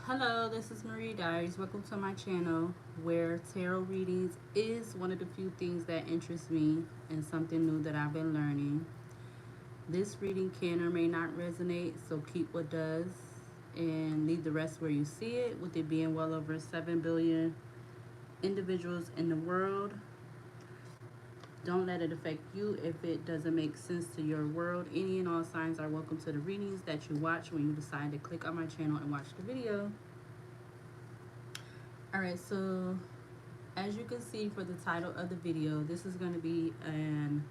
Hello, this is Marie Diaries. Welcome to my channel where tarot readings is one of the few things that interest me and something new that I've been learning. This reading can or may not resonate, so keep what does and leave the rest where you see it, with it being well over 7 billion individuals in the world. Don't let it affect you if it doesn't make sense to your world. Any and all signs are welcome to the readings that you watch when you decide to click on my channel and watch the video. Alright, so as you can see for the title of the video, this is going to be an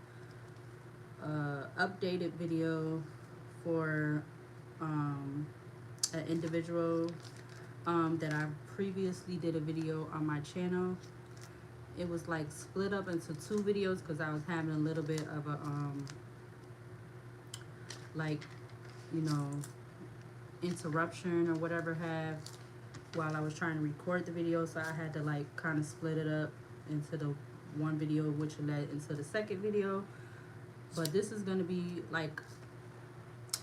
updated video for an individual that I previously did a video on my channel. It was like split up into two videos because I was having a little bit of a like, you know, interruption or whatever have while I was trying to record the video, so I had to like kind of split it up into the one video, which led into the second video. But this is going to be like,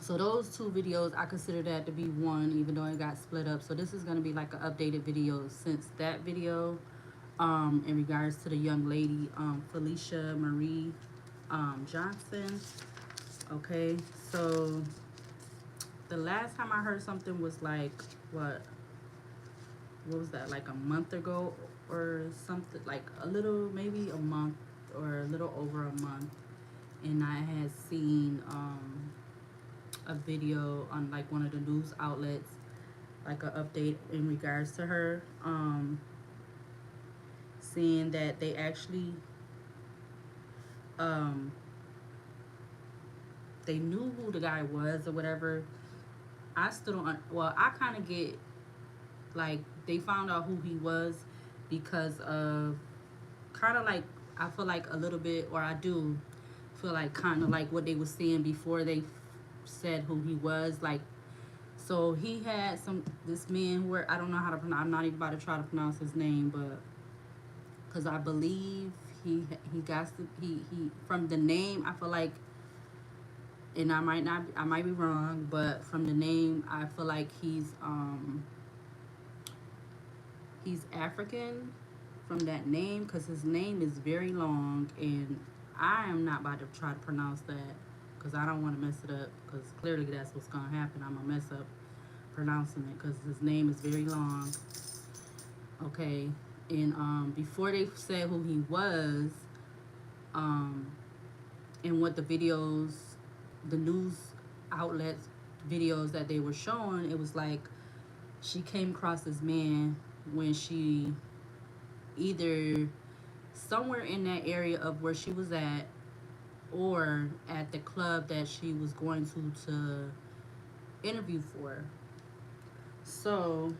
so those two videos I consider that to be one, even though it got split up. So this is going to be like an updated video since that video, in regards to the young lady, Felicia Marie Johnson. Okay, so the last time I heard something was like, what was that, like a month ago or something, like a little, maybe a month or a little over a month. And I had seen a video on like one of the news outlets, like an update in regards to her, seeing that they actually they knew who the guy was or whatever. I still don't, well, I kind of get like they found out who he was because of kind of like, I feel like a little bit, or I do feel like kind of like what they were seeing before they said who he was. Like, so he had this man where I don't know how to pronounce. I'm not even about to try to pronounce his name, but because I believe he got to, he from the name I feel like, and I might be wrong, but from the name I feel like he's African from that name, because his name is very long and I am not about to try to pronounce that because I don't want to mess it up, because clearly that's what's going to happen. I'm going to mess up pronouncing it because his name is very long. Okay, and before they said who he was, and what the videos, the news outlets videos that they were showing, it was like she came across this man when she either somewhere in that area of where she was at, or at the club that she was going to interview for. So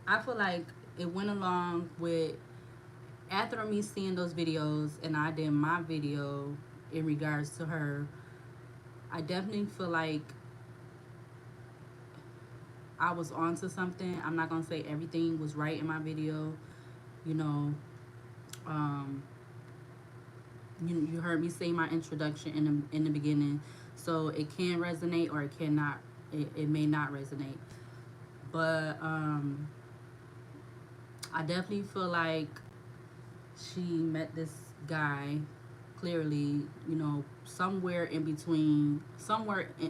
I feel like it went along with, after me seeing those videos and I did my video in regards to her, I definitely feel like I was onto something. I'm not gonna say everything was right in my video, you know. Um, you heard me say my introduction in the beginning, so it can resonate or it cannot. It may not resonate, but I definitely feel like she met this guy, clearly, you know, somewhere in between,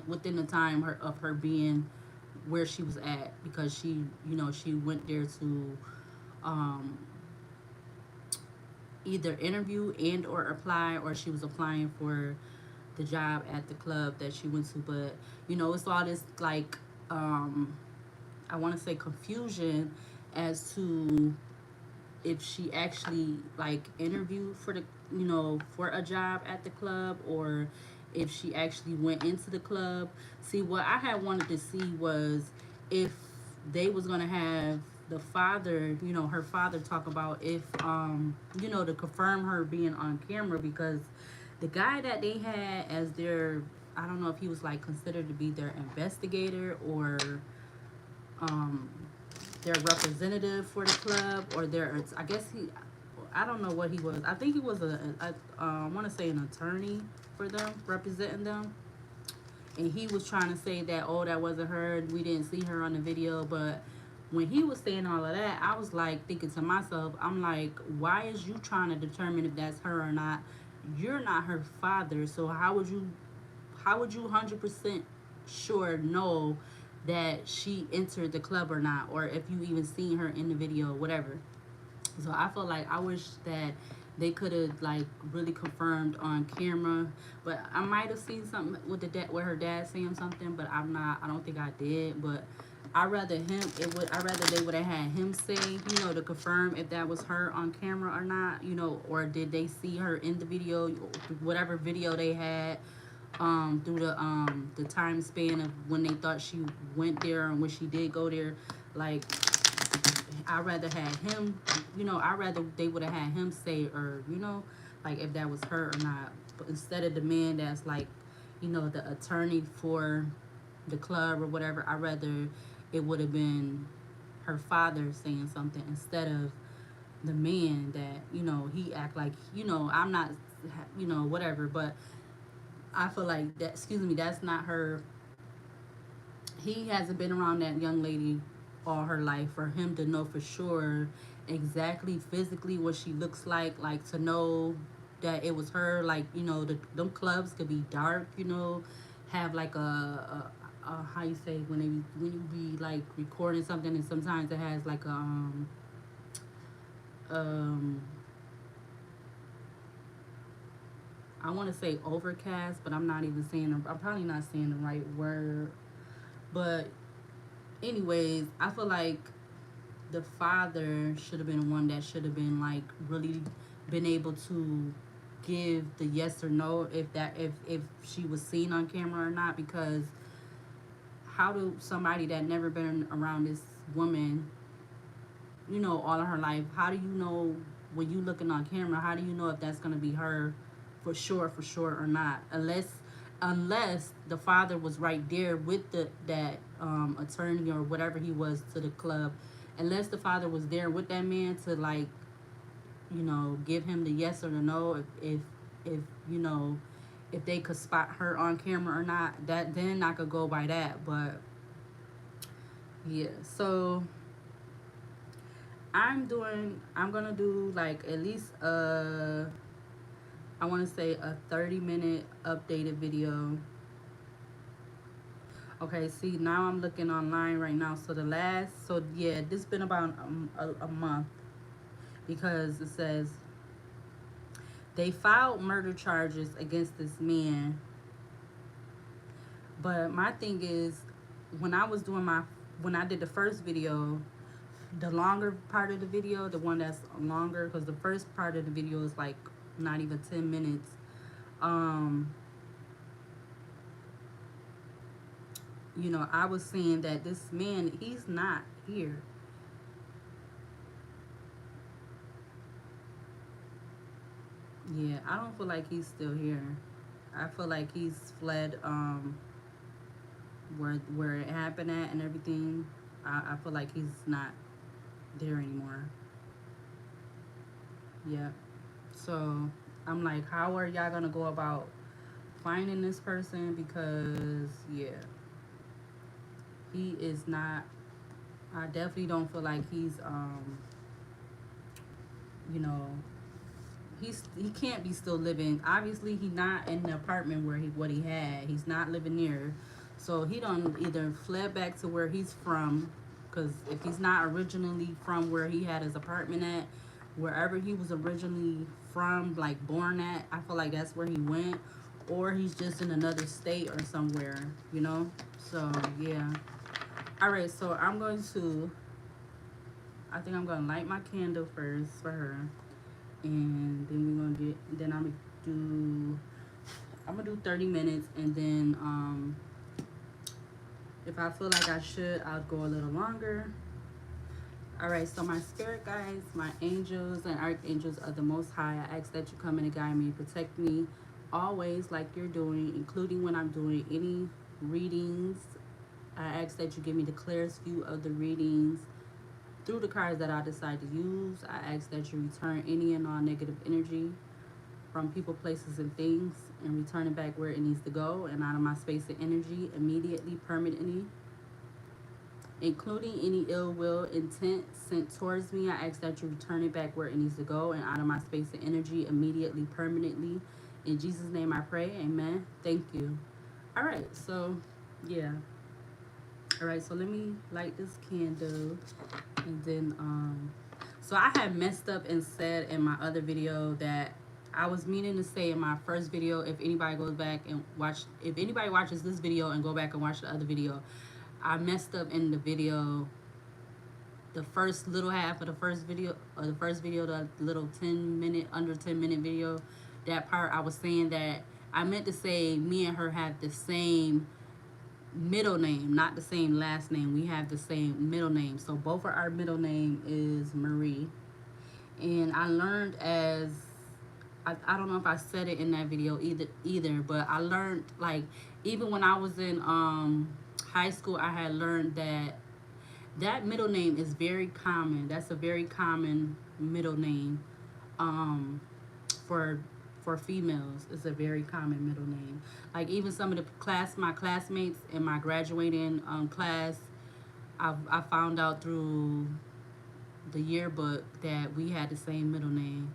within the time of her being where she was at, because she, you know, she went there to um, either interview and or apply, or she was applying for the job at the club that she went to. But you know, it's all this like, I want to say confusion as to if she actually like interviewed for the, you know, for a job at the club, or if she actually went into the club. See, what I had wanted to see was if they was gonna have the father, you know, her father, talk about if you know, to confirm her being on camera, because the guy that they had as their, I don't know if he was like considered to be their investigator or um their representative for the club, or their, I guess he, I don't know what he was. I think he was I want to say an attorney for them, representing them. and he was trying to say that, oh, that wasn't her, we didn't see her on the video. But when he was saying all of that, I was like thinking to myself, I'm like, why is you trying to determine if that's her or not? You're not her father, so how would you 100% sure know that she entered the club or not, or if you even seen her in the video, whatever. So I feel like I wish that they could have like really confirmed on camera. But I might have seen something with the dad, with her dad saying something, but I don't think I did. But I rather they would have had him say, to confirm if that was her on camera or not, or did they see her in the video, whatever video they had, through the time span of when they thought she went there and when she did go there. Like, I rather had him, I rather they would have had him say, or like if that was her or not, but instead of the man that's like, the attorney for the club or whatever. I rather it would have been her father saying something instead of the man that, he act like, I'm not, whatever. But I feel like that, excuse me, that's not her. He hasn't been around that young lady all her life for him to know for sure exactly physically what she looks like to know that it was her. Like, them clubs could be dark, have like a how you say, when you be like recording something, and sometimes it has like a um I want to say overcast, but I'm probably not saying the right word. But anyways, I feel like the father should have been one that should have been like really been able to give the yes or no if she was seen on camera or not. Because how do somebody that never been around this woman, all of her life, how do you know when you looking on camera, how do you know if that's gonna be her for sure or not? Unless the father was right there with that attorney or whatever he was to the club. Unless the father was there with that man to like, give him the yes or the no, if if they could spot her on camera or not, that then I could go by that. But yeah, so I'm gonna do like at least I want to say a 30-minute updated video. Okay, see, now I'm looking online right now. So yeah, this been about a month, because it says they filed murder charges against this man. But my thing is, when I was doing when I did the first video, the longer part of the video, the one that's longer, because the first part of the video is like not even 10 minutes. Um, I was saying that this man, he's not here. Yeah, I don't feel like he's still here. I feel like he's fled where it happened at and everything. I feel like he's not there anymore. Yeah. So I'm like, how are y'all gonna go about finding this person? Because yeah, he is not. I definitely don't feel like he's you know he can't be still living. Obviously, he not in the apartment where what he had. He's not living near, so he don't either fled back to where he's from. Because if he's not originally from where he had his apartment at, wherever he was originally from, like born at, I feel like that's where he went, or he's just in another state or somewhere. So yeah. All right, so I think I'm gonna light my candle first for her, and then I'm gonna do 30 minutes, and then if I feel like I should, I'll go a little longer. All right, so my spirit guides, my angels and archangels of the Most High, I ask that you come in and guide me and protect me always, like you're doing, including when I'm doing any readings. I ask that you give me the clearest view of the readings through the cards that I decide to use. I ask that you return any and all negative energy from people, places, and things, and return it back where it needs to go and out of my space and energy immediately, permanently, including any ill will intent sent towards me. I ask that you return it back where it needs to go and out of my space and energy immediately, permanently. In Jesus' name I pray. Amen. Thank you. All right. So, yeah. All right. So let me light this candle, and then so I had messed up and said in my other video that I was meaning to say in my first video, if anybody goes back and if anybody watches this video and go back and watch the other video, I messed up in the video, the first little half of the first video, the little 10-minute, under 10-minute video, that part I was saying that I meant to say me and her have the same middle name, not the same last name. We have the same middle name. So both of our middle name is Marie. And I learned as I don't know if I said it in that video either, but I learned, like, even when I was in high school, I had learned that middle name is very common. That's a very common middle name for females. It's a very common middle name. Like, even some of my classmates in my graduating class, I found out through the yearbook that we had the same middle name.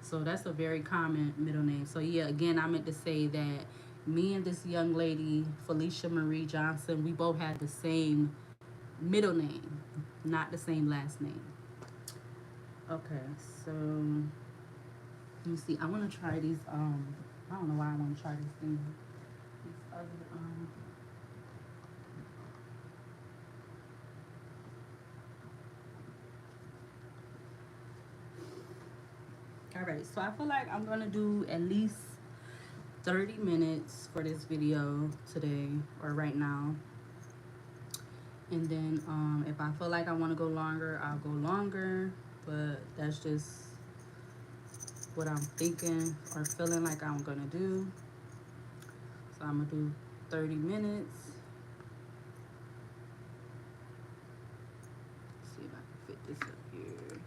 So that's a very common middle name. So yeah, again, I meant to say that me and this young lady, Felicia Marie Johnson, we both had the same middle name, not the same last name. Okay, so let me see. I want to try these. I don't know why I want to try this thing. These other All right, so I feel like I'm gonna do at least 30 minutes for this video today, or right now. And then if I feel like I want to go longer, I'll go longer. But that's just what I'm thinking or feeling like I'm gonna do. So I'm gonna do 30 minutes. Let's see if I can fit this up here.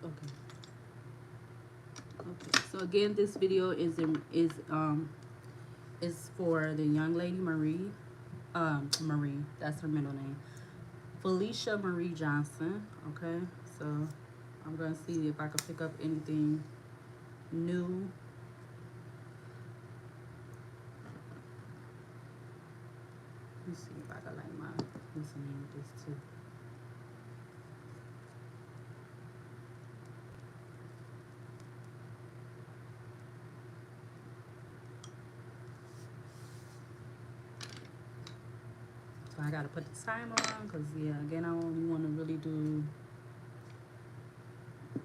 Okay. Okay. So again, this video is for the young lady Marie. Marie, that's her middle name. Felicia Marie Johnson. Okay. So I'm gonna see if I can pick up anything new. Let me see if I can like my listening with this too. So I gotta put the timer on because, yeah, again, I only want to really do,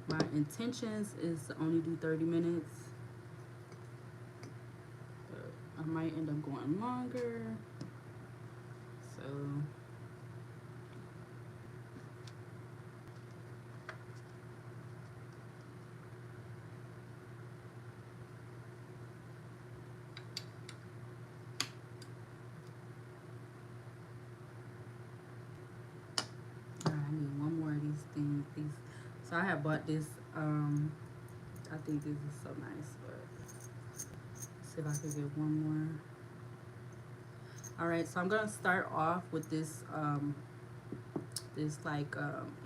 my intentions is to only do 30 minutes. But I might end up going longer. So I need one more of these things. So I have bought this. I think this is so nice, but let's see if I can get one more. All right, so I'm gonna start off with this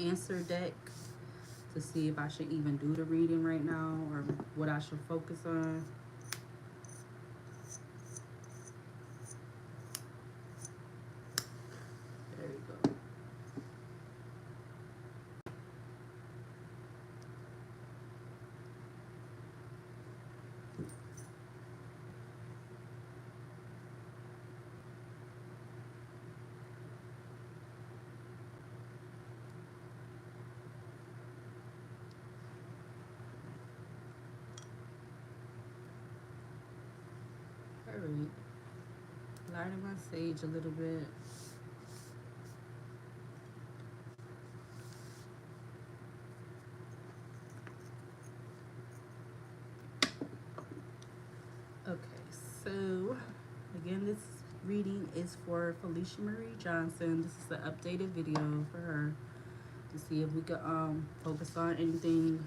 answer deck to see if I should even do the reading right now or what I should focus on. There we go. Alright, lighting my sage a little bit. Okay, so again, this reading is for Felicia Marie Johnson. This is an updated video for her to see if we could focus on anything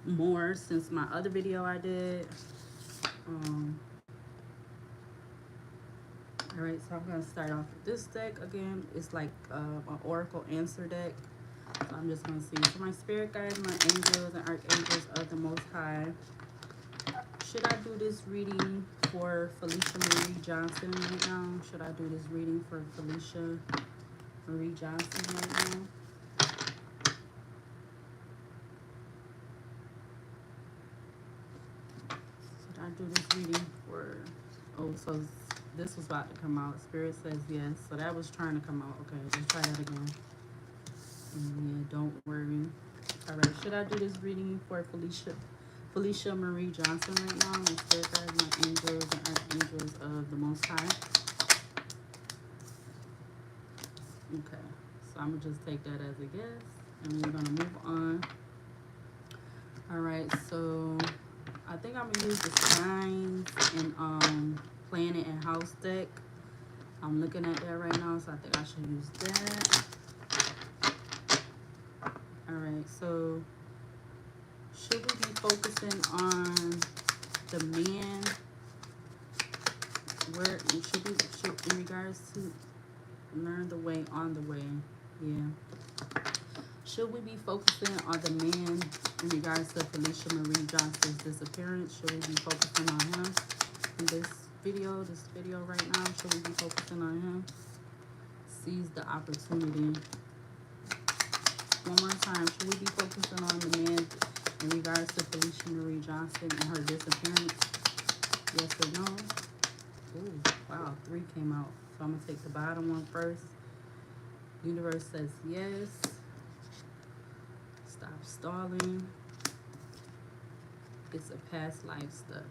more since my other video I did. All right, so I'm gonna start off with this deck again. It's like an oracle answer deck. So I'm just gonna see. So my spirit guides, my angels and archangels of the Most High. Should I do this reading for Felicia Marie Johnson right now? Should I do this reading for Felicia Marie Johnson right now? Should I do this reading for... Oh, so this was about to come out. Spirit says yes. So that was trying to come out. Okay, let's try that again. And yeah, don't worry. All right, should I do this reading for Felicia Marie Johnson right now? My spirit guides, my angels and archangels of the Most High. Okay, so I'm gonna just take that as a yes, and we're gonna move on. All right, so I think I'm gonna use the signs and planet and house deck. I'm looking at that right now, so I think I should use that. All right, so should we be focusing on the man? Where should in regards to learn the way on the way? Yeah. Should we be focusing on the man in regards to Felicia Marie Johnson's disappearance? Should we be focusing on him in this video right now? Should we be focusing on him? Seize the opportunity. One more time. Should we be focusing on the man in regards to Felicia Marie Johnson and her disappearance? Yes or no? Ooh, wow, 3 came out. So I'm going to take the bottom one first. Universe says yes. Stop stalling. It's a past life stuff.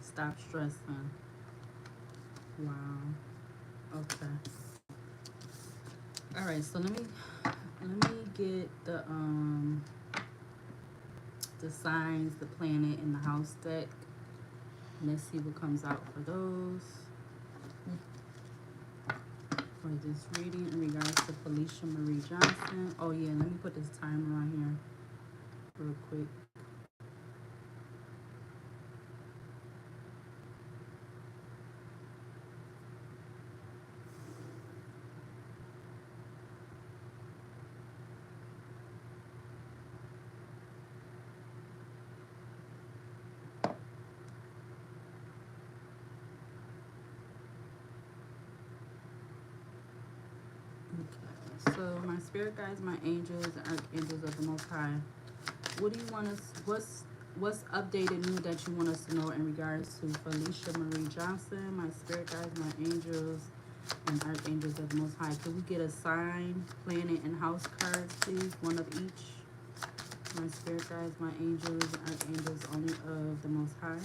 Stop stressing. Wow. Okay. All right, so let me get the signs, the planet, and the house deck. Let's see what comes out for those. For this reading in regards to Felicia Marie Johnson. Oh yeah, let me put this timer on here real quick. Okay, so my spirit guides, my angels, and archangels of the Most High. What do you want us? What's updated new that you want us to know in regards to Felicia Marie Johnson? My spirit guides, my angels, and archangels of the Most High. Could we get a sign, planet, and house cards, please? One of each. My spirit guides, my angels, and archangels only of the Most High.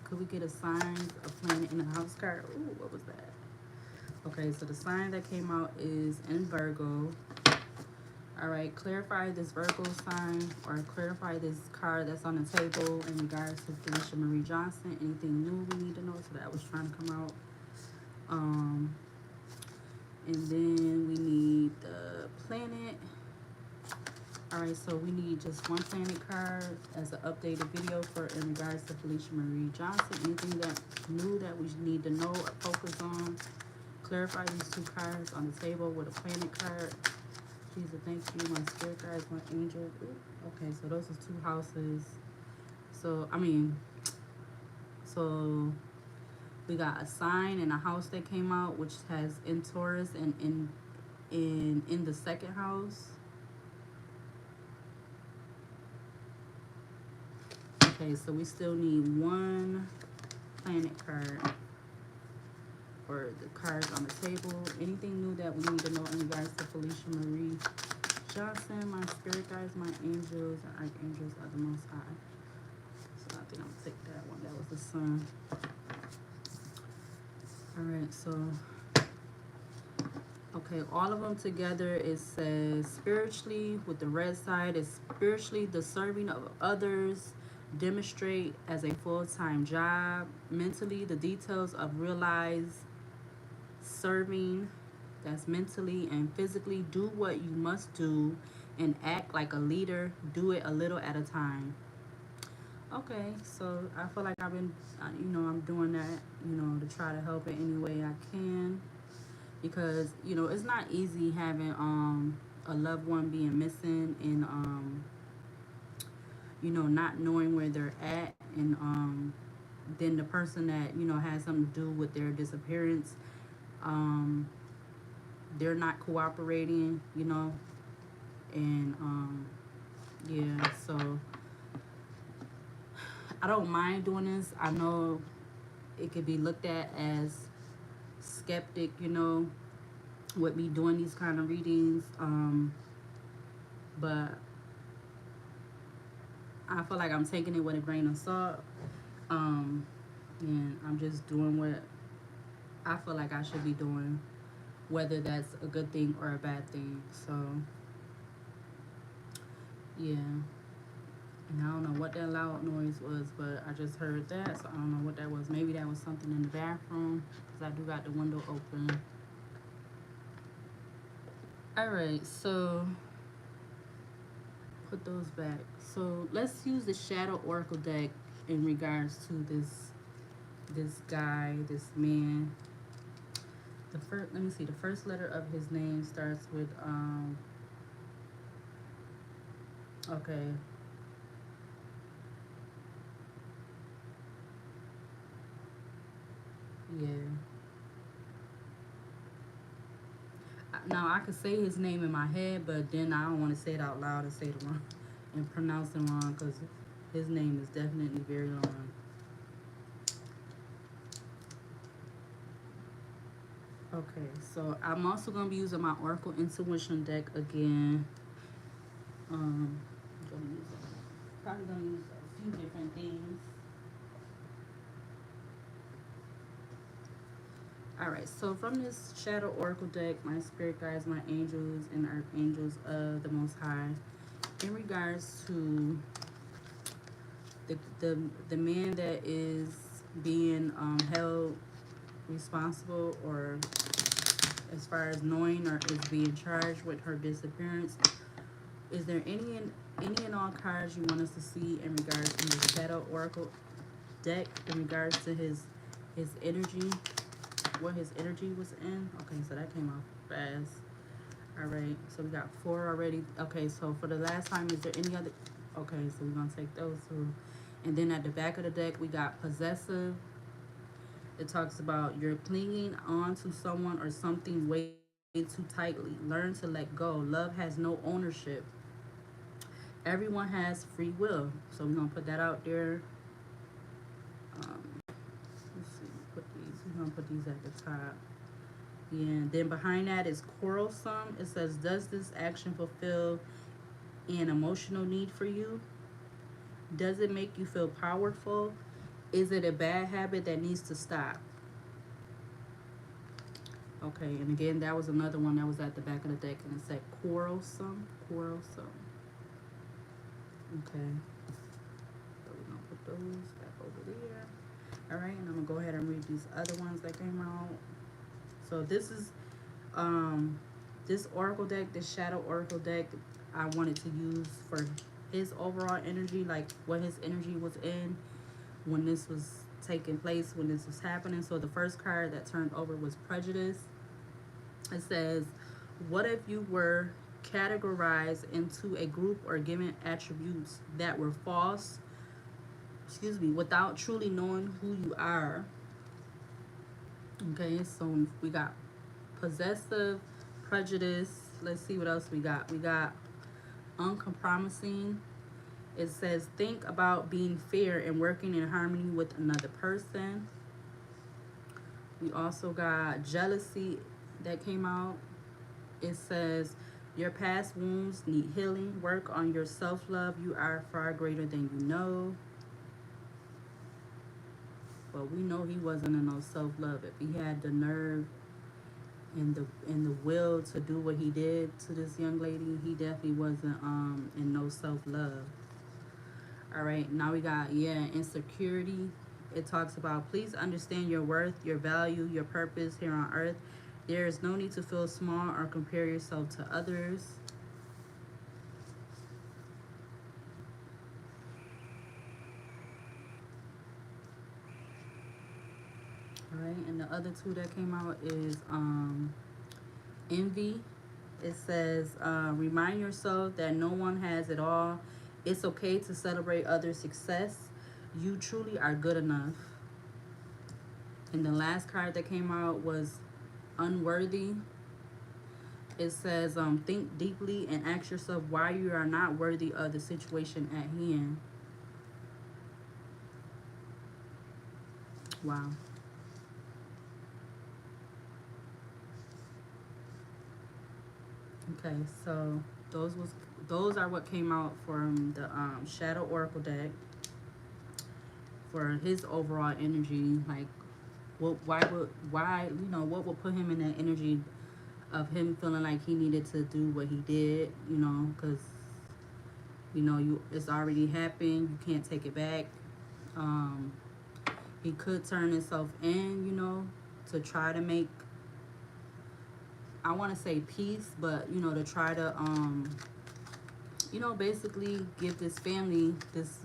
Could we get a sign, a planet, and a house card? Ooh, what was that? Okay, so the sign that came out is in Virgo. All right, clarify this Virgo sign or clarify this card that's on the table in regards to Felicia Marie Johnson. Anything new we need to know? So that was trying to come out. And then we need the planet. All right, so we need just one planet card as an updated video for in regards to Felicia Marie Johnson. Anything that new that we need to know or focus on. Clarify these 2 cards on the table with a planet card. Please and thank you. My spirit guides, my angel. Ooh, okay, so those are 2 houses. So we got a sign and a house that came out, which has in Taurus and in the 2nd house. Okay, so we still need one planet card for the cards on the table. Anything new that we need to know in regards to Felicia Marie Johnson? My spirit guides, my angels, and archangels are the Most High. So I think I'm gonna take that one. That was the sun. All right, so okay, all of them together. It says spiritually with the red side is spiritually the serving of others. Demonstrate as a full-time job. Mentally, the details of realize serving That's mentally and physically. Do what you must do and act like a leader. Do it a little at a time. Okay, so I feel like I've been, I'm doing that, to try to help it any way I can, because it's not easy having a loved one being missing, and not knowing where they're at, and then the person that has something to do with their disappearance, um, they're not cooperating, and yeah, so I don't mind doing this. I know it could be looked at as skeptic, with me doing these kind of readings, but I feel like I'm taking it with a grain of salt, um, and I'm just doing what I feel like I should be doing, whether that's a good thing or a bad thing. So yeah, and I don't know what that loud noise was, but I just heard that, so I don't know what that was. Maybe that was something in the bathroom, because I do got the window open. All right, so put those back. So let's use the Shadow Oracle deck in regards to this guy, this man. The first, let me see. The first letter of his name starts with Okay. Yeah. Now I could say his name in my head, but then I don't want to say it out loud and say it wrong and pronounce it wrong, because his name is definitely very long. Okay, so I'm also gonna be using my Oracle Intuition deck again. Gonna use probably gonna use a few different things. All right, so from this Shadow Oracle deck, my spirit guides, my angels, and archangels of the Most High, in regards to the man that is being held responsible, or as far as knowing or is being charged with her disappearance, is there any and all cards you want us to see in regards to the Shadow Oracle deck, in regards to his energy, what his energy was in? Okay, so that came off fast. All right, so we got four already. Okay, so for the last time, is there any other? Okay, so we're gonna take those two. And then at the back of the deck, we got possessive. It talks about you're clinging on to someone or something way too tightly. Learn to let go. Love has no ownership. Everyone has free will. So we're gonna put that out there. Let's see. Put these. We're gonna put these at the top. Yeah. And then behind that is quarrelsome. It says, does this action fulfill an emotional need for you? Does it make you feel powerful? Is it a bad habit that needs to stop? Okay, and again, that was another one that was at the back of the deck, and it said quarrelsome. Quarrelsome. Okay, so we're gonna put those back over there. All right, and I'm gonna go ahead and read these other ones that came out. So this is um this oracle deck, this shadow oracle deck, I wanted to use for his overall energy, like what his energy was in when this was taking place, when this was happening. So the first card that turned over was prejudice. It says, what if you were categorized into a group or given attributes that were false, without truly knowing who you are? Okay, so we got possessive, prejudice. Let's see what else we got. We got uncompromising. It says, think about being fair and working in harmony with another person. We also got jealousy that came out. It says, your past wounds need healing. Work on your self love. You are far greater than you know. Well, we know he wasn't in no self love. If he had the nerve and the will to do what he did to this young lady, he definitely wasn't in no self love. All right, now we got insecurity. It talks about, please understand your worth, your value, your purpose here on earth. There is no need to feel small or compare yourself to others. All right, and the other two that came out is envy. It says, remind yourself that no one has it all. It's okay to celebrate others' success. You truly are good enough. And the last card that came out was unworthy. It says, think deeply and ask yourself why you are not worthy of the situation at hand. Wow. Okay, so those are what came out from the Shadow Oracle deck for his overall energy. Like, why what would put him in that energy of him feeling like he needed to do what he did, because it's already happened. You can't take it back. Um, he could turn himself in, to try to make, I want to say peace, but to try to basically give this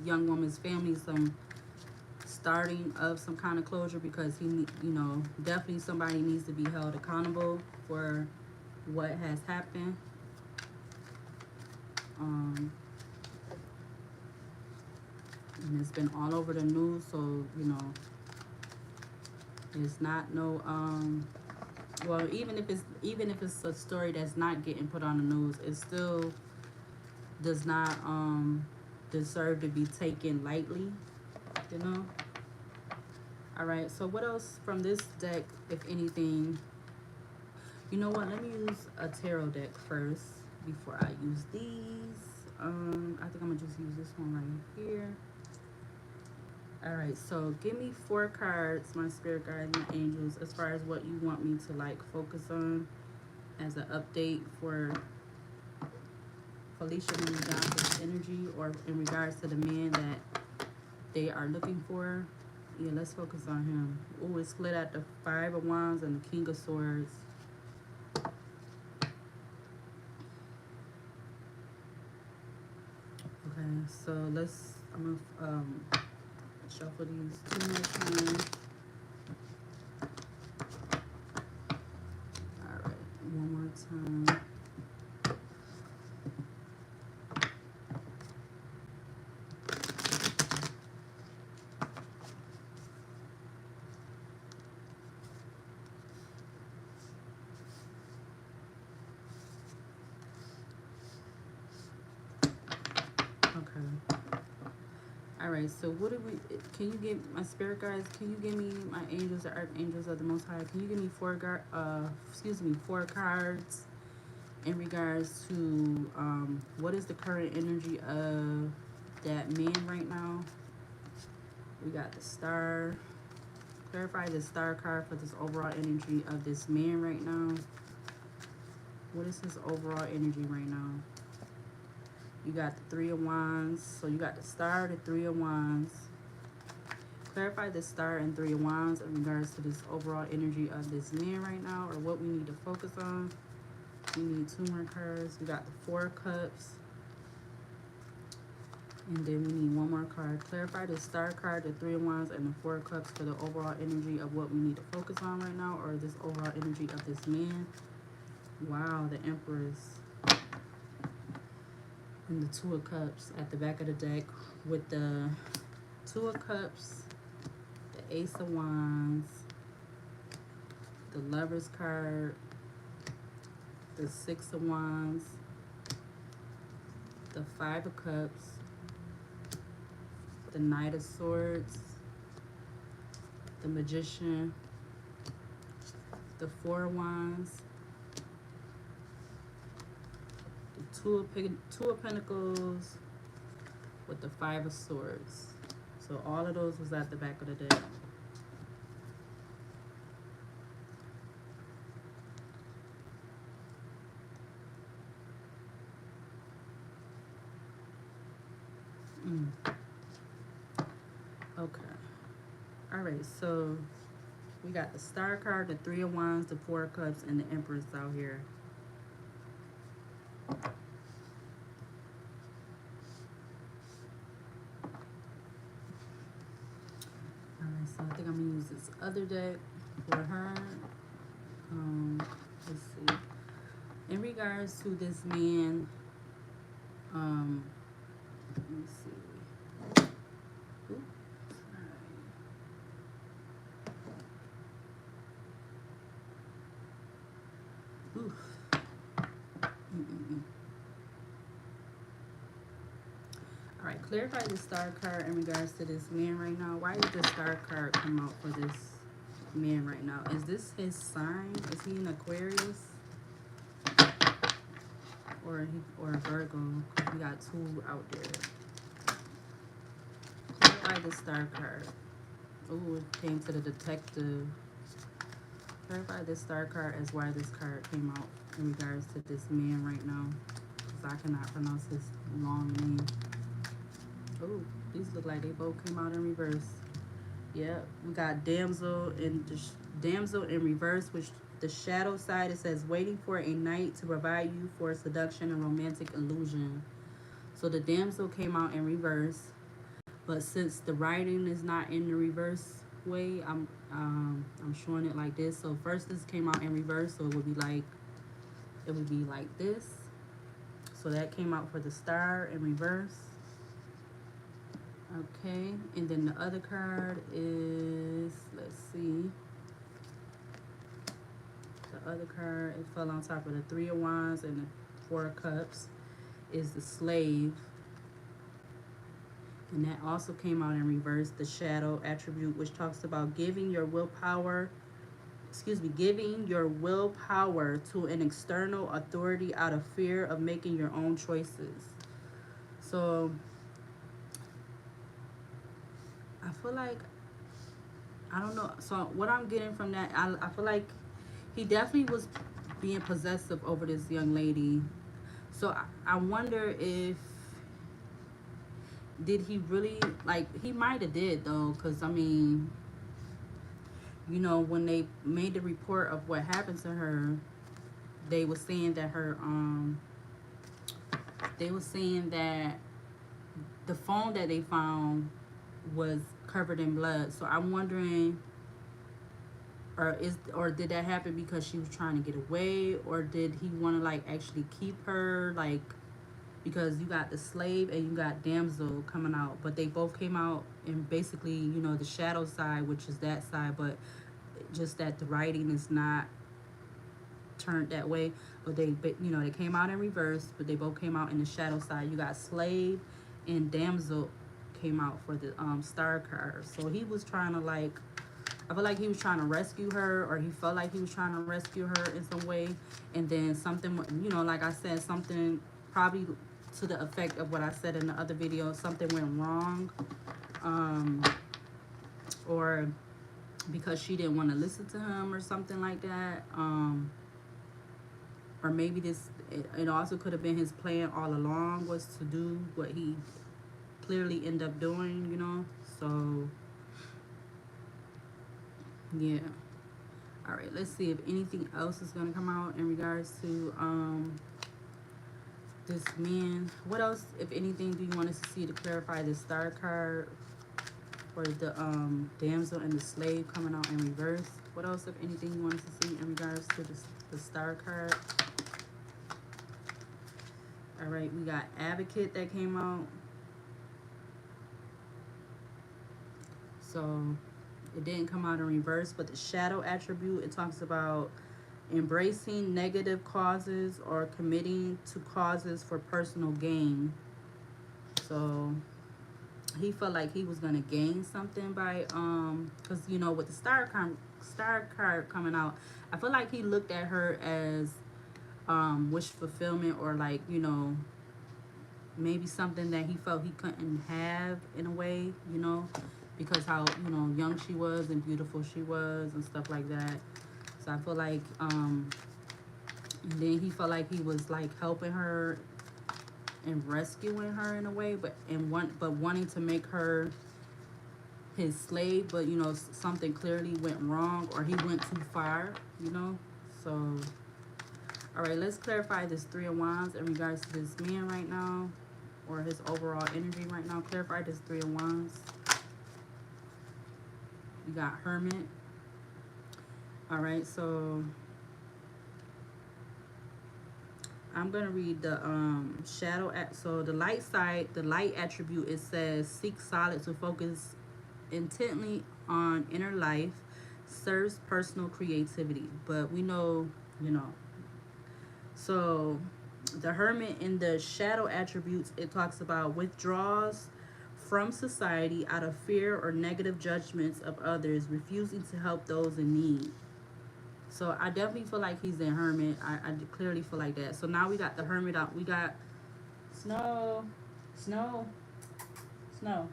young woman's family, some starting of some kind of closure, because definitely somebody needs to be held accountable for what has happened. And it's been all over the news, so it's not no well, even if it's a story that's not getting put on the news, it still does not deserve to be taken lightly, you know. All right, so what else from this deck, if anything? You know what, let me use a tarot deck first before I use these. I think I'm gonna just use this one right here. All right, so give me 4 cards, my spirit guides and angels, as far as what you want me to like focus on as an update for Felicia and John's energy, or in regards to the man that they are looking for. Yeah, let's focus on him. Oh, it's split at the 5 of Wands and the King of Swords. Okay, so I'm gonna shuffle these 2 more times. All right, one more time. Okay. All right. So what do we? Can you give my spirit guides? Can you give me my angels or archangels of the Most High? Can you give me 4 cards in regards to what is the current energy of that man right now? We got the Star. Clarify the Star card for this overall energy of this man right now. What is his overall energy right now? You got the 3 of Wands. So you got the Star, the 3 of Wands. Clarify the Star and 3 of Wands in regards to this overall energy of this man right now, or what we need to focus on. We need 2 more cards. We got the 4 of Cups. And then we need 1 more card. Clarify the Star card, the 3 of Wands, and the 4 of Cups for the overall energy of what we need to focus on right now, or this overall energy of this man. Wow, the Empress. And the 2 of Cups at the back of the deck with the 2 of Cups, the Ace of Wands, the Lover's card, the 6 of Wands, the 5 of Cups, the Knight of Swords, the Magician, the 4 of Wands, the two of Pentacles with the 5 of Swords. So all of those was at the back of the deck. Okay. All right, so We got the Star card, the Three of Wands, the Four of Cups, and the Empress out here. Alright, so I think I'm going to use this other deck for her. Let's see. In regards to this man, let me see. Oops. Alright. Oof. Alright, clarify the Star card in regards to this man right now. Why did the Star card come out for this man right now? Is this his sign? Is he an Aquarius? Or a Virgo? We got two out there. Clarify the Star card. Oh, it came to the Detective. Clarify this Star card as why this card came out in regards to this man right now. Because I cannot pronounce his long name. Oh, these look like they both came out in reverse. Yep, we got damsel in reverse, which the shadow side, it says waiting for a knight to provide you for seduction and romantic illusion. So the damsel came out in reverse, but since the writing is not in the reverse way, I'm showing it like this. So first this came out in reverse, so it would be like this. So that came out for the Star in reverse. Okay, and then the other card is, let's see. The other card, it fell on top of the Three of Wands and the Four of Cups, is the Slave. And that also came out in reverse, the Shadow attribute, which talks about giving your willpower to an external authority out of fear of making your own choices. So I feel like, I don't know. So what I'm getting from that, I feel like he definitely was being possessive over this young lady. So I wonder if, did he really, like, he might have did though, because I mean, you know, when they made the report of what happened to her, they were saying that the phone that they found was covered in blood. So I'm wondering, or did that happen because she was trying to get away, or did he want to like actually keep her, like, because you got the Slave and you got damsel coming out, but they both came out in basically, you know, the shadow side, which is that side, but just that the writing is not turned that way. But they came out in reverse, but they both came out in the shadow side. You got Slave and damsel came out for the Star card. So he was trying to, like, I feel like he was trying to rescue her, or he felt like he was trying to rescue her in some way, and then something, you know, like I said, something probably to the effect of what I said in the other video, something went wrong, or because she didn't want to listen to him or something like that, or maybe it also could have been his plan all along, was to do what he clearly ended up doing, you know. So yeah. All right, let's see if anything else is going to come out in regards to this man. What else, if anything, do you want us to see to clarify the Star card for the damsel and the Slave coming out in reverse? What else, if anything, you want us to see in regards to the Star card? All right, we got Advocate that came out. So it didn't come out in reverse, but the Shadow attribute, it talks about embracing negative causes or committing to causes for personal gain. So he felt like he was gonna gain something by because, you know, with the Star card coming out, I feel like he looked at her as wish fulfillment, or like, you know, maybe something that he felt he couldn't have in a way, you know, because how, you know, young she was and beautiful she was and stuff like that. So I feel like and then he felt like he was like helping her and rescuing her in a way, but wanting to make her his slave, but you know, something clearly went wrong or he went too far, you know. So all right, let's clarify this Three of Wands in regards to this man right now, or his overall energy right now. Clarify this Three of Wands. You got Hermit. All right, so I'm gonna read the shadow. So the light side, the light attribute, it says seek solid to focus intently on inner life, serves personal creativity. But we know, you know. So the Hermit in the shadow attributes, it talks about withdraws from society out of fear or negative judgments of others, refusing to help those in need. So I definitely feel like he's in Hermit. I clearly feel like that. So now we got the Hermit out. We got Snow, Snow, Snow.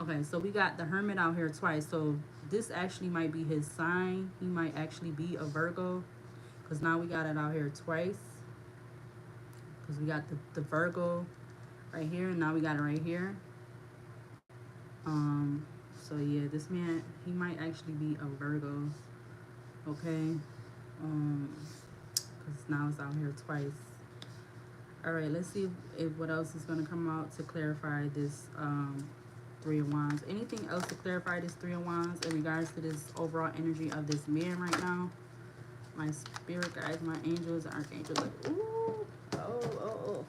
Okay, so we got the Hermit out here twice. So this actually might be his sign. He might actually be a Virgo. Because now we got it out here twice. Because we got the Virgo right here. And now we got it right here. So yeah, this man, he might actually be a Virgo. Okay. Because now it's out here twice. All right, let's see if what else is going to come out to clarify this Three of Wands. Anything else to clarify this Three of Wands in regards to this overall energy of this man right now? My spirit guides, my angels, archangels. Like, ooh, oh.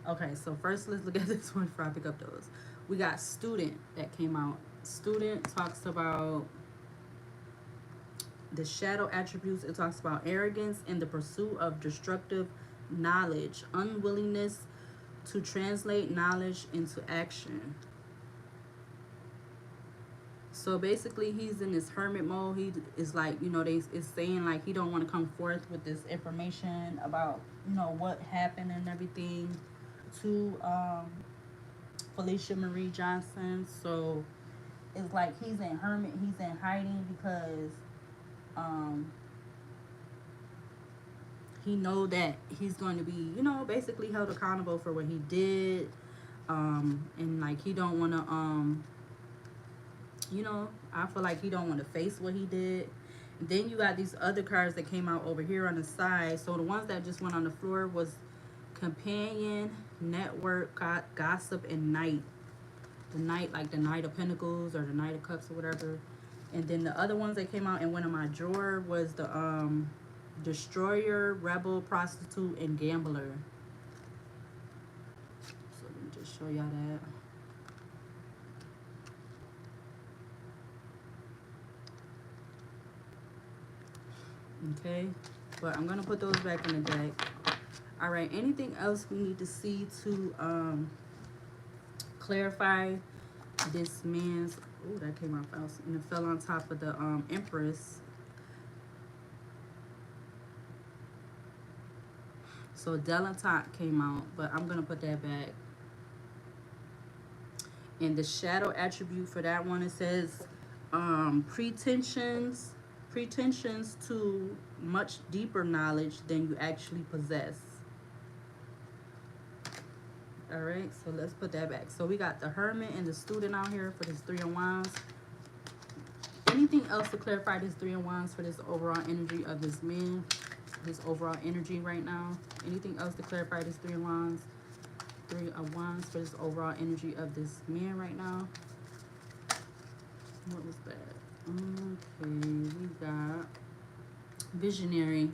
Okay, so first let's look at this one before I pick up those. We got Student that came out. Student talks about the shadow attributes. It talks about arrogance and the pursuit of destructive knowledge, unwillingness to translate knowledge into action. So basically he's in this hermit mode. He is like, you know, it's saying like he don't want to come forth with this information about, you know, what happened and everything to Felicia Marie Johnson. So it's like he's in hermit, he's in hiding because he know that he's going to be, you know, basically held accountable for what he did. And like he don't want to you know, I feel like he don't want to face what he did. And then you got these other cards that came out over here on the side. So the ones that just went on the floor was companion, network, gossip, and knight. The knight, like the Knight of Pentacles or the Knight of Cups or whatever. And then the other ones that came out and went in my drawer was the destroyer, rebel, prostitute, and gambler. So let me just show y'all that. Okay, but I'm gonna put those back in the deck. All right, anything else we need to see to clarify this man's, oh, that came out fast and it fell on top of the Empress. So Delatante came out, but I'm gonna put that back. And the shadow attribute for that one, it says pretensions to much deeper knowledge than you actually possess. All right, so let's put that back. So we got the Hermit and the Student out here for this Three of Wands. Anything else to clarify this Three of Wands for this overall energy of this man, this overall energy right now? Anything else to clarify this Three of Wands? Three of Wands for this overall energy of this man right now. What was that? Okay, we got Visionary.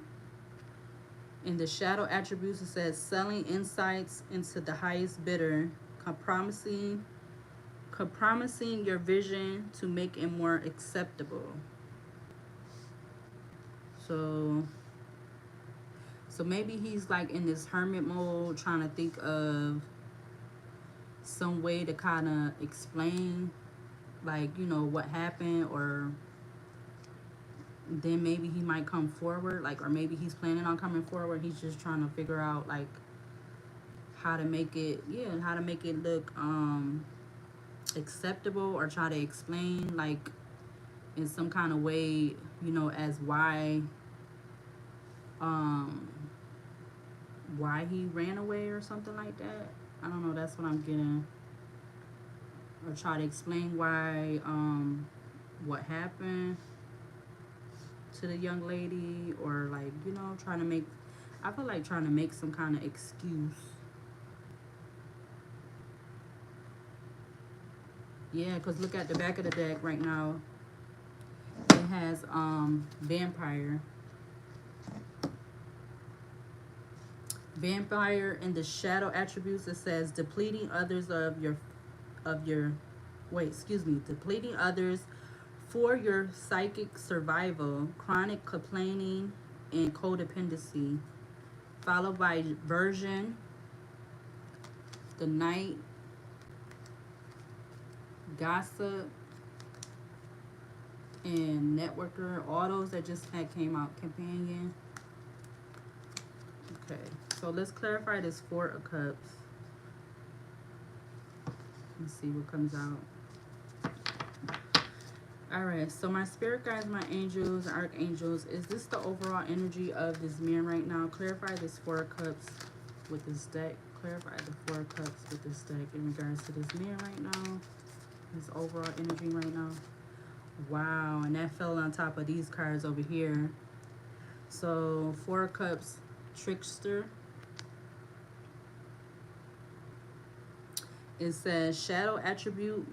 In the shadow attributes, it says selling insights into the highest bidder, compromising your vision to make it more acceptable. So maybe he's like in this hermit mode, trying to think of some way to kind of explain, like, you know, what happened, or then maybe he might come forward, like, or maybe he's planning on coming forward. He's just trying to figure out like how to make it, how to make it look acceptable, or try to explain like in some kind of way, you know, as why he ran away or something like that. I don't know, that's what I'm getting. or try to explain why what happened to the young lady, or like, you know, trying to make, I feel like trying to make some kind of excuse. Yeah, because look at the back of the deck right now. It has vampire. Vampire in the shadow attributes, it says depleting others of your wait, excuse me, depleting others for your psychic survival, chronic complaining and codependency, followed by version, the night, gossip, and networker. All those that just had came out. Companion. Okay, so let's clarify this Four of Cups. Let's see what comes out. All right, so my spirit guides, my angels, archangels, is this the overall energy of this man right now? Clarify this Four of Cups with this deck. Clarify the Four of Cups with this deck in regards to this man right now. His overall energy right now. Wow, and that fell on top of these cards over here. So Four of Cups, trickster. It says shadow attribute,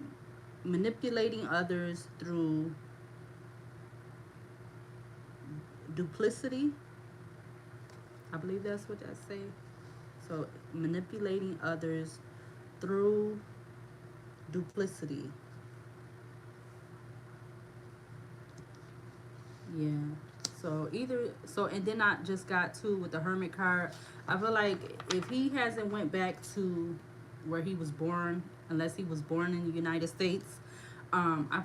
manipulating others through duplicity. I believe that's what that say. So manipulating others through duplicity. Yeah. So either so, and then I just got two with the Hermit card. I feel like if he hasn't went back to where he was born, unless he was born in the United States, I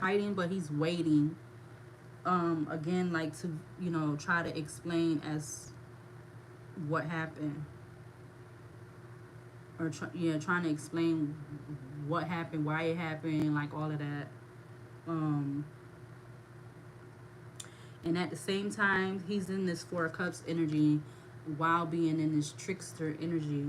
hiding, but he's waiting. Again, like to, you know, try to explain as what happened, or yeah, trying to explain what happened, why it happened, like all of that. Um, and at the same time, he's in this Four of Cups energy while being in this trickster energy.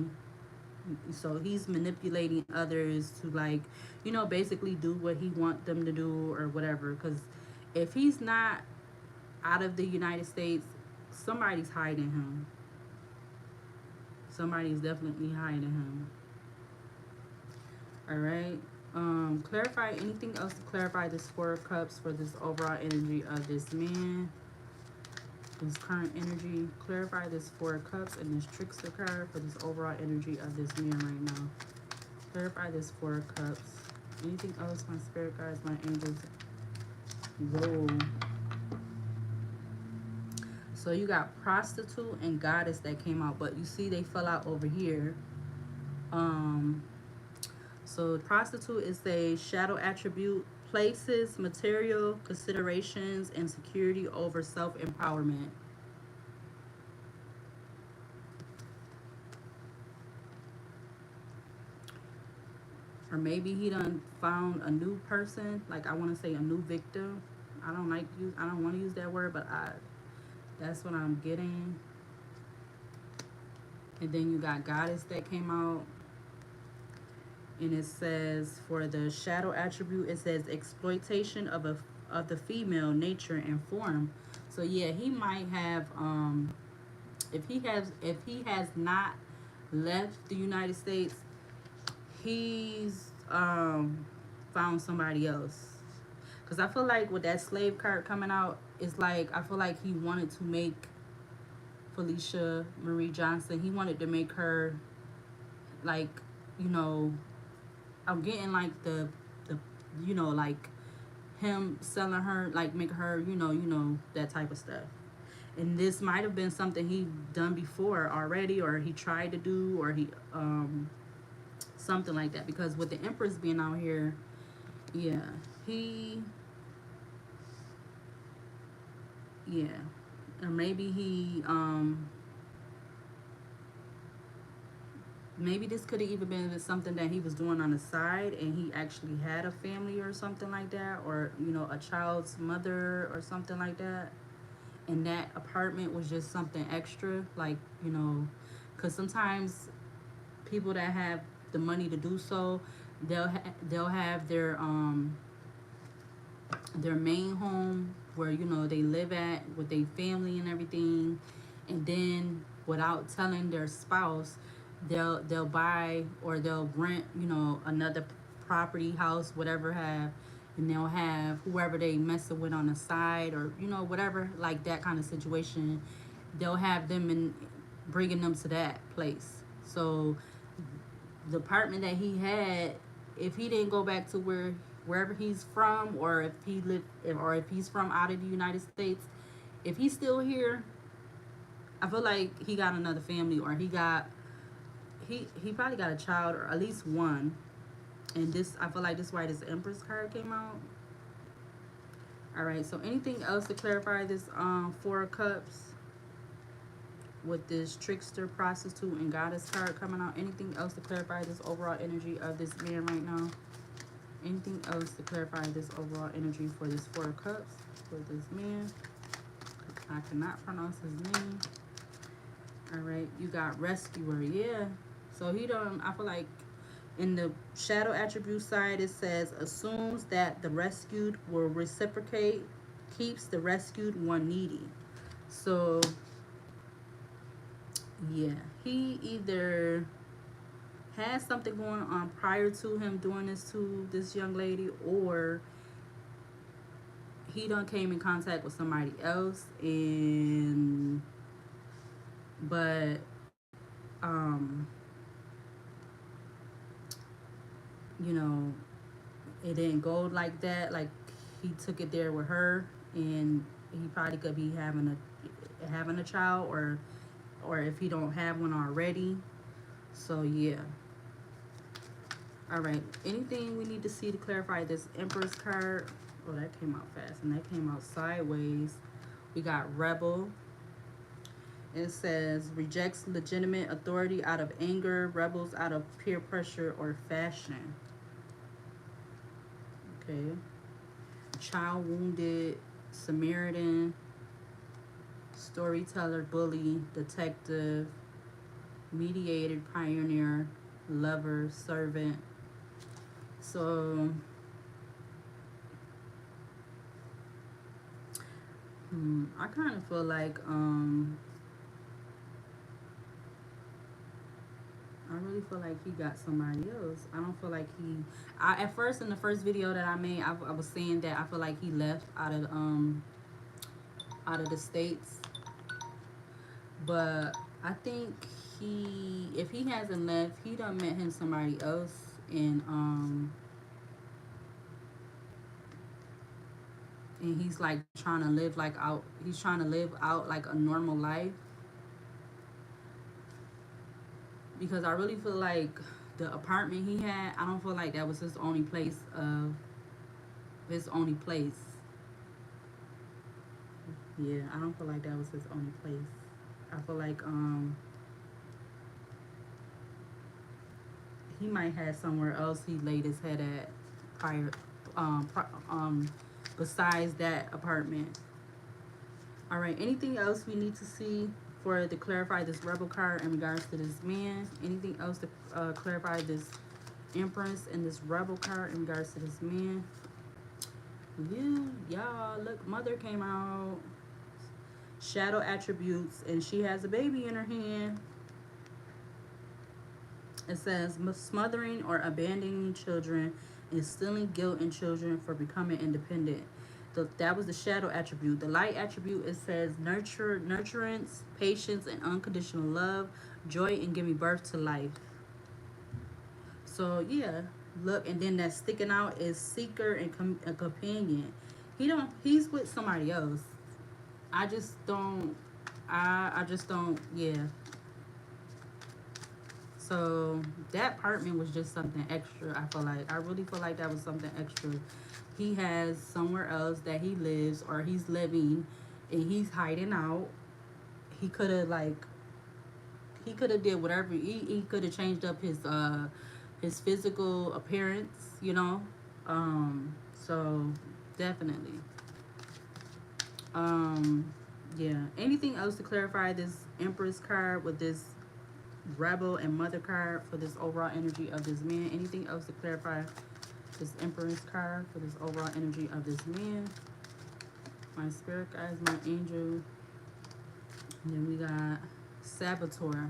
So he's manipulating others to, like, you know, basically do what he want them to do or whatever. Because if he's not out of the United States, somebody's hiding him. Somebody's definitely hiding him. All right. Clarify anything else to clarify this Four of Cups for this overall energy of this man. This current energy. Clarify this Four of Cups and this trickster card for this overall energy of this man right now. Clarify this Four of Cups. Anything else, my spirit guides, my angels? Whoa. So you got prostitute and goddess that came out, but you see they fell out over here. Um, so prostitute is a shadow attribute, places material considerations and security over self-empowerment. Or maybe he done found a new person, like I want to say a new victim. I don't want to use that word, but I that's what I'm getting. And then you got goddess that came out, and it says for the shadow attribute, it says exploitation of the female nature and form. So yeah, he might have if he has not left the United States, he's found somebody else. Cause I feel like with that slave card coming out, it's like I feel like he wanted to make Felicia Marie Johnson. He wanted to make her like, you know, I'm getting like the you know, like him selling her, like make her, you know that type of stuff. And this might have been something he done before already, or he tried to do, or he something like that. Because with the Empress being out here, yeah, he, yeah, or maybe he maybe this could have even been something that he was doing on the side, and he actually had a family or something like that, or you know, a child's mother or something like that, and that apartment was just something extra, like, you know, because sometimes people that have the money to do so, they'll have their main home where they live at with their family and everything, and then without telling their spouse, they'll buy or they'll rent another property, house, whatever have, and they'll have whoever they messing with on the side, or whatever, like that kind of situation. They'll have them and bringing them to that place. So the apartment that he had, if he didn't go back to wherever he's from, or if he lived, or if he's from out of the United States, if he's still here, I feel like he got another family, or he probably got a child, or at least one. And this, I feel like this is why this Empress card came out. All right, so anything else to clarify this Four of Cups with this trickster, prostitute, and goddess card coming out? Anything else to clarify this overall energy of this man right now? Anything else to clarify this overall energy for this Four of Cups for this man? I cannot pronounce his name. All right, you got rescuer. Yeah, so he don't, I feel like in the shadow attribute side, it says assumes that the rescued will reciprocate, keeps the rescued one needy. So yeah, he either has something going on prior to him doing this to this young lady, or he done came in contact with somebody else, and but you know it didn't go like that. Like, he took it there with her, and he probably could be having a child, or if he don't have one already. So yeah. All right, anything we need to see to clarify this Empress card? Oh, that came out fast, and that came out sideways. We got rebel. It says rejects legitimate authority out of anger, rebels out of peer pressure or fashion. Okay. Child wounded, Samaritan, storyteller, bully, detective, mediated, pioneer, lover, servant. So I kind of feel like I really feel like he got somebody else. I don't feel like at first, in the first video that I made, I was saying that I feel like he left out of the states. But I think if he hasn't left, he done met him somebody else, and he's like trying to live like out. He's trying to live out like a normal life, because I really feel like the apartment he had, I don't feel like that was his only place of his only place. Yeah, I don't feel like that was his only place. I feel like he might have somewhere else he laid his head at prior besides that apartment. All right, anything else we need to see to clarify this rebel card in regards to this man? Anything else to clarify this Empress and this rebel card in regards to this man? Y'all, look, mother came out. Shadow attributes, and she has a baby in her hand. It says smothering or abandoning children, instilling guilt in children for becoming independent. That was the shadow attribute. The light attribute, it says nurturance, patience, and unconditional love, joy in giving birth to life. So yeah, look, and then that sticking out is seeker and a companion. He's with somebody else. I just don't. I just don't. Yeah. So that apartment was just something extra. I really feel like that was something extra. He has somewhere else that he lives, or he's living, and he's hiding out. He could have did whatever. He could have changed up his physical appearance. So definitely. Yeah. Anything else to clarify this Empress card with this Rebel and Mother card for this overall energy of this man. Anything else to clarify this Empress card for this overall energy of this man? My spirit guides, my angel. And then we got Saboteur.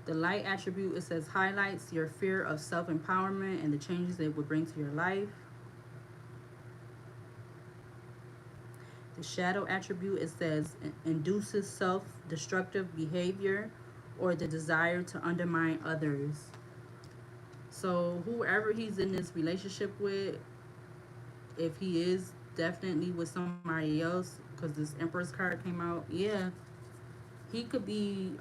The light attribute, it says highlights your fear of self-empowerment and the changes it would bring to your life. The shadow attribute, it says induces self-destructive behavior or the desire to undermine others. So whoever he's in this relationship with, if he is definitely with somebody else, because this Empress card came out, yeah, he could be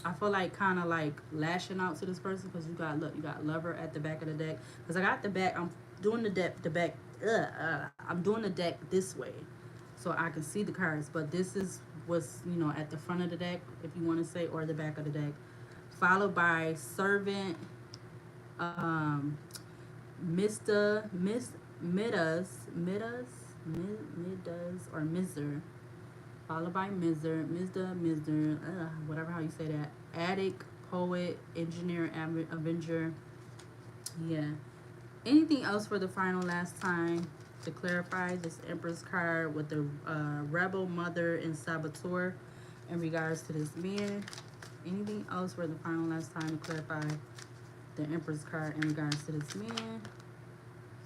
I feel like kind of like lashing out to this person, because you got lover at the back of the deck. Because I got the back, I'm doing the back, I'm doing the deck this way so I can see the cards, but this is what's, at the front of the deck, if you want to say, or the back of the deck, followed by servant, um Mr. Midas or Miser, followed by Mr. Whatever how you say that. Addict, poet, engineer, avenger. Yeah. Anything else for the final last time to clarify this Empress card with the rebel, mother, and saboteur in regards to this man? Anything else for the final last time to clarify the Empress card in regards to this man?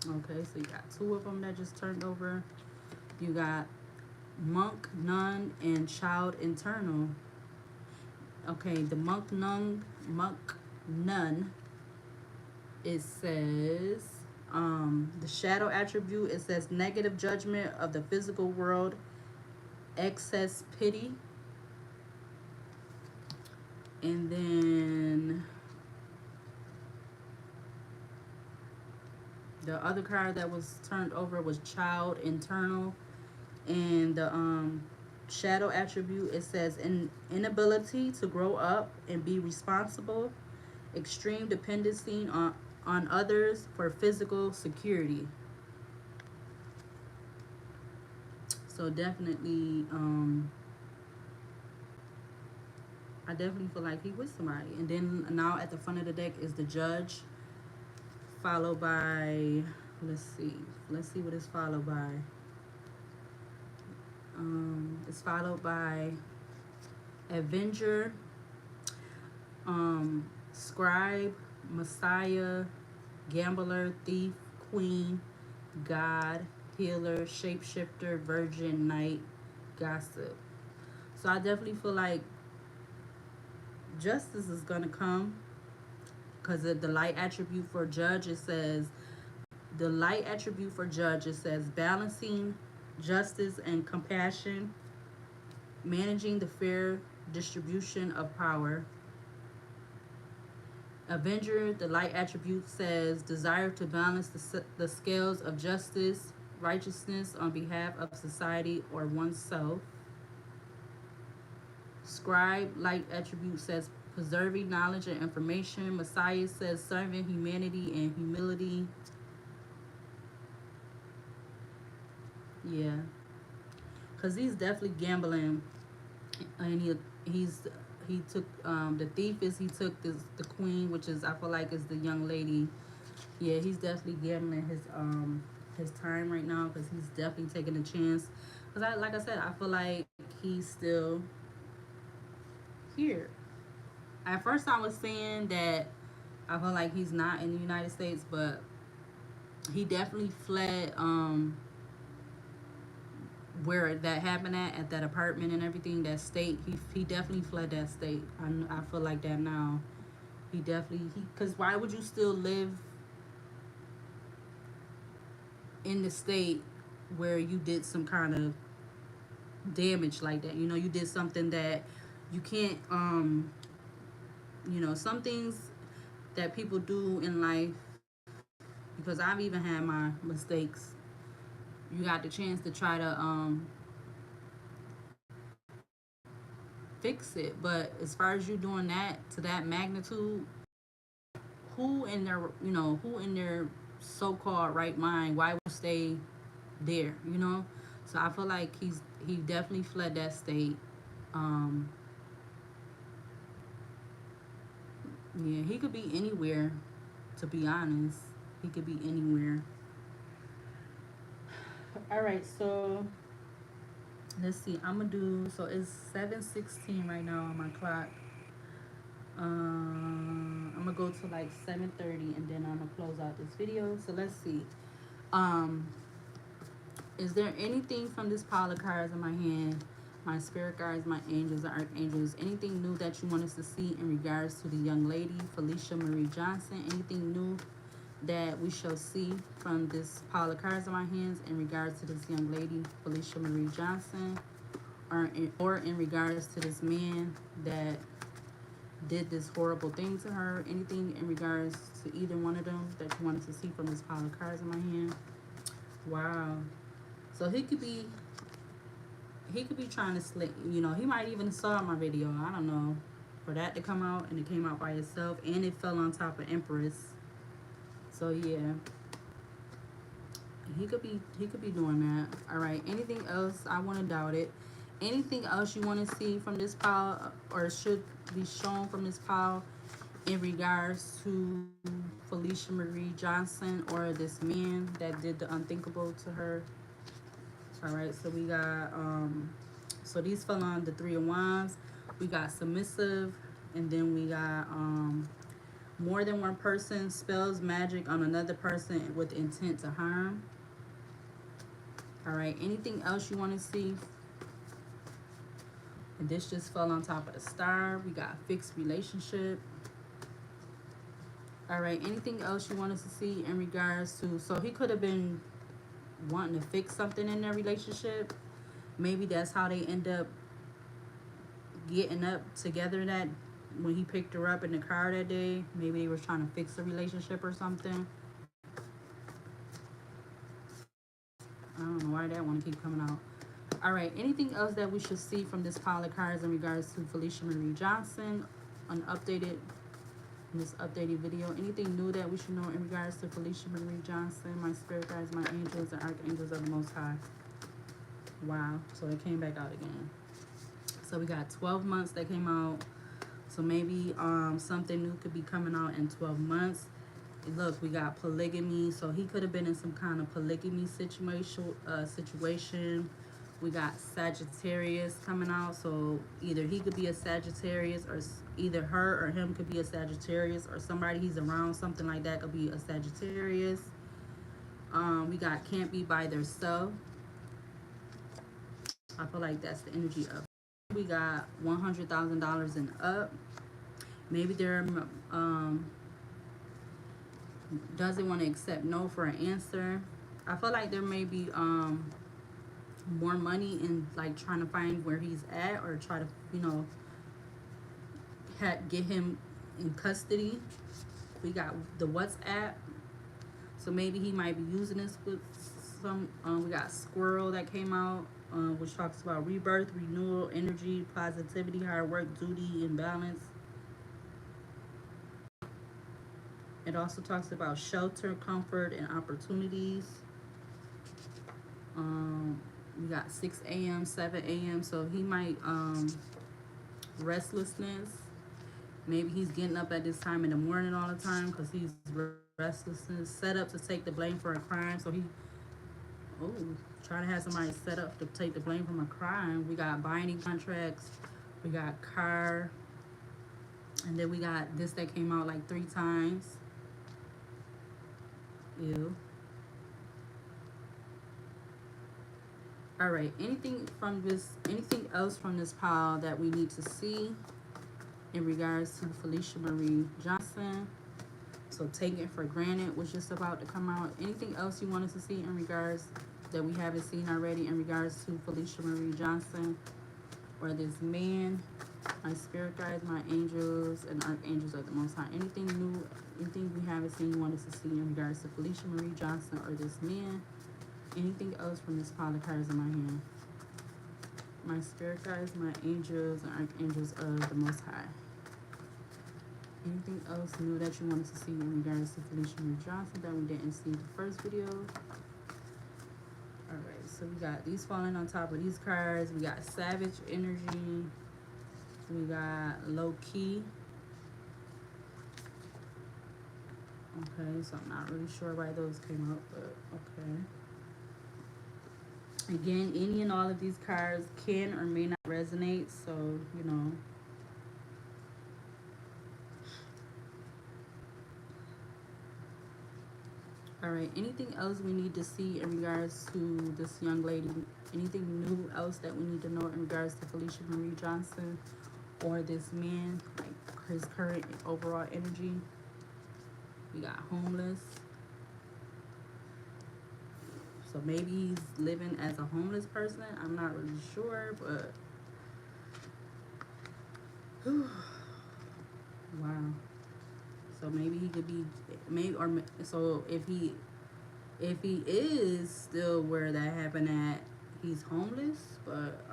Okay, so you got two of them that just turned over. You got monk, nun, and child internal. Okay, the monk, nun. It says the shadow attribute. It says negative judgment of the physical world, excess pity, and then the other card that was turned over was child internal, and the shadow attribute, it says an inability to grow up and be responsible, extreme dependency on others for physical security. So definitely, I definitely feel like he with somebody. And then now at the front of the deck is the judge, followed by, let's see what is followed by. It's followed by Avenger, Scribe, Messiah, Gambler, Thief, Queen, God, Healer, Shapeshifter, Virgin, Knight, Gossip. So I definitely feel like justice is gonna come, because the light attribute for judge, it says the light attribute for judge, it says balancing justice and compassion, managing the fair distribution of power. Avenger, the light attribute, says desire to balance the scales of justice, righteousness on behalf of society or oneself. Scribe, light attribute, says preserving knowledge and information. Messiah says serving humanity and humility. Yeah, because he's definitely gambling, and he took the thief is he took the queen, which is, I feel like, is the young lady. Yeah, he's definitely gambling his time right now, because he's definitely taking a chance. Because like I said, I feel like he's still here. At first, I was saying that I feel like he's not in the United States, but he definitely fled where that happened at that apartment and everything, that state. He definitely fled that state. I feel like that now. He definitely, because why would you still live in the state where you did some kind of damage like that? You did something that you can't some things that people do in life, because I've even had my mistakes. You got the chance to try to fix it, but as far as you doing that to that magnitude, who in their so-called right mind, why would you stay there? So I feel like he definitely fled that state. Um, yeah, he could be anywhere. To be honest, he could be anywhere. All right, so let's see. I'm gonna do. So it's 7:16 right now on my clock. I'm gonna go to like 7:30, and then I'm gonna close out this video. So let's see. Um, is there anything from this pile of cards in my hand, my spirit guides, my angels, and archangels, anything new that you want us to see in regards to the young lady, Felicia Marie Johnson? Anything new that we shall see from this pile of cards in my hands in regards to this young lady, Felicia Marie Johnson, or in regards to this man that did this horrible thing to her? Anything in regards to either one of them that you wanted to see from this pile of cards in my hand? Wow. So he could be trying to slip. You know, he might even saw my video. I don't know. For that to come out, and it came out by itself, and it fell on top of Empress. So yeah, he could be doing that. All right. Anything else? I want to doubt it. Anything else you want to see from this pile, or should be shown from this pile, in regards to Felicia Marie Johnson or this man that did the unthinkable to her? All right. So we got so these fell on the Three of Wands. We got submissive, and then we got more than one person spells magic on another person with intent to harm. All right. Anything else you want to see? And this just fell on top of the star. We got fixed relationship. All right. Anything else you want us to see in regards to? So he could have been wanting to fix something in their relationship. Maybe that's how they end up getting up together, that when he picked her up in the car that day. Maybe they were trying to fix a relationship or something. I don't know why that one keep coming out. All right. Anything else that we should see from this pile of cards in regards to Felicia Marie Johnson? In this updated video. Anything new that we should know in regards to Felicia Marie Johnson? My spirit guides, my angels, and archangels of the Most High. Wow. So it came back out again. So we got 12 months that came out. So maybe something new could be coming out in 12 months. Look, we got polygamy. So he could have been in some kind of polygamy situation. We got Sagittarius coming out. So either he could be a Sagittarius, or either her or him could be a Sagittarius, or somebody he's around, something like that, could be a Sagittarius. We got can't be by themselves. I feel like that's the energy of. We got $100,000 and up. Maybe they're doesn't want to accept no for an answer. I feel like there may be more money in like trying to find where he's at, or try to get him in custody. We got the WhatsApp, so maybe he might be using this with some. We got Squirrel that came out, which talks about rebirth, renewal, energy, positivity, hard work, duty, and balance. It also talks about shelter, comfort, and opportunities. We got 6 a.m., 7 a.m. So he might restlessness. Maybe he's getting up at this time in the morning all the time because he's restlessness. Set up to take the blame for a crime. So he trying to have somebody set up to take the blame from a crime. We got binding contracts. We got car. And then we got this that came out like 3 times. Ew. All right. Anything else from this pile that we need to see in regards to Felicia Marie Johnson? So taking for granted was just about to come out. Anything else you want us to see in regards that we haven't seen already in regards to Felicia Marie Johnson or this man? My spirit guides, my angels, and archangels of the Most High. Anything new, anything we haven't seen you want us to see in regards to Felicia Marie Johnson or this man? Anything else from this pile of cards in my hand? My spirit guides, my angels, and archangels of the Most High. Anything else new that you want us to see in regards to Felicia Marie Johnson that we didn't see in the first video? Alright, So we got these falling on top of these cards. We got Savage Energy. We got Low Key. Okay, so I'm not really sure why those came up, but okay. Again, any and all of these cards can or may not resonate, so you know. All right, anything else we need to see in regards to this young lady? Anything new else that we need to know in regards to Felicia Marie Johnson or this man, like his current overall energy? We got homeless. So maybe he's living as a homeless person. I'm not really sure, but wow. So maybe he could be maybe or so if he is still where that happened at, he's homeless, but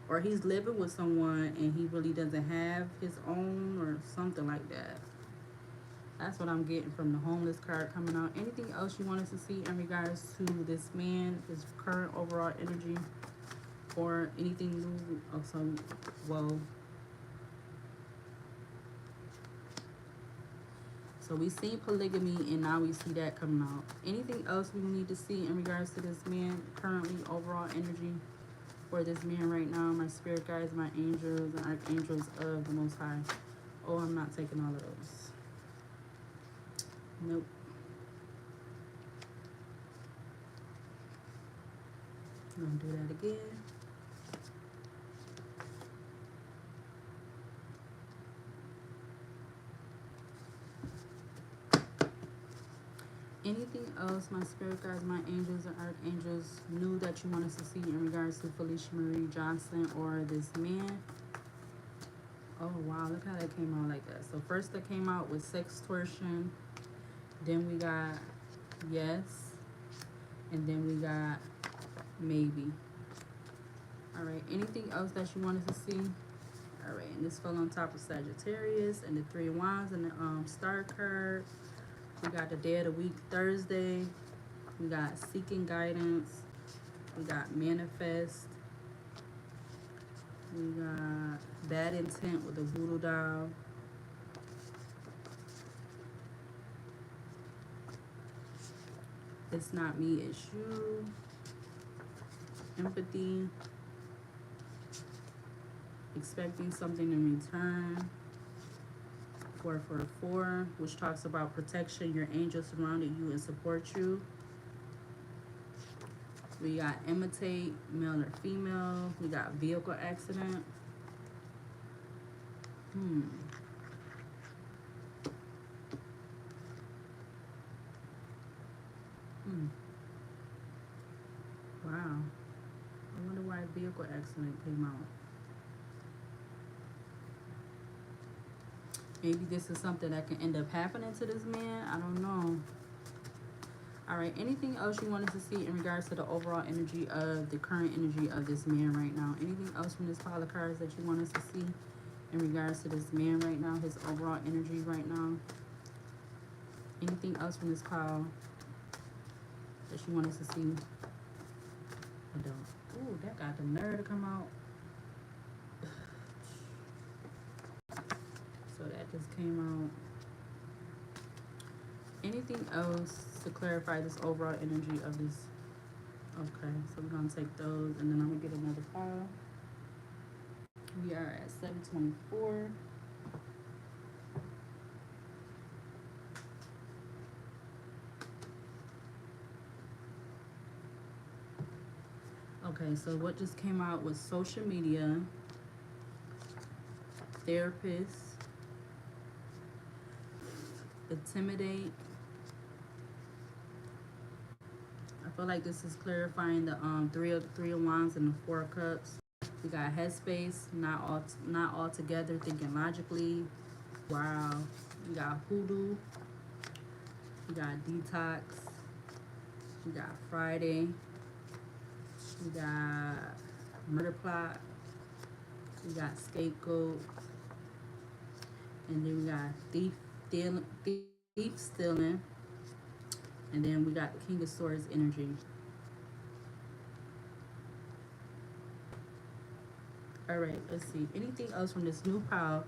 or he's living with someone and he really doesn't have his own or something like that. That's what I'm getting from the homeless card coming out. Anything else you want us to see in regards to this man, his current overall energy, or anything new? Also, well, so we seen polygamy and now we see that coming out. Anything else we need to see in regards to this man currently overall energy for this man right now? My spirit guides, my angels, and archangels of the Most High. Oh, I'm not taking all of those. Nope. I'm gonna do that again. Anything else, my spirit guides, my angels, and archangels, new that you want us to see in regards to Felicia Marie Johnson or this man? Oh wow, look how that came out like that. So first that came out with sextortion, then we got yes, and then we got maybe. All right, anything else that you want us to see? All right, and this fell on top of Sagittarius and the Three of Wands and the Star card. We got the day of the week, Thursday. We got seeking guidance. We got manifest. We got bad intent with the voodoo doll. It's not me, it's you. Empathy. Expecting something in return. 444, which talks about protection. Your angels surrounded you and support you. We got imitate, male or female. We got vehicle accident. Wow. I wonder why vehicle accident came out. Maybe this is something that can end up happening to this man. I don't know. All right. Anything else you want us to see in regards to the overall energy of the current energy of this man right now? Anything else from this pile of cards that you want us to see in regards to this man right now, his overall energy right now? Anything else from this pile that you want us to see? I don't. Ooh, that got the nerve to come out. So that just came out. Anything else to clarify this overall energy of this? Okay, so we're gonna take those and then I'm gonna get another file. We are at 724. Okay, so what just came out was social media, therapist, intimidate. I feel like this is clarifying the three of wands and the 4 of cups. We got headspace, not all together, thinking logically. Wow. We got hoodoo. We got detox. We got Friday. We got murder plot. We got scapegoat. And then we got thief stealing. And then we got the King of Swords energy. All right, let's see. Anything else from this new pile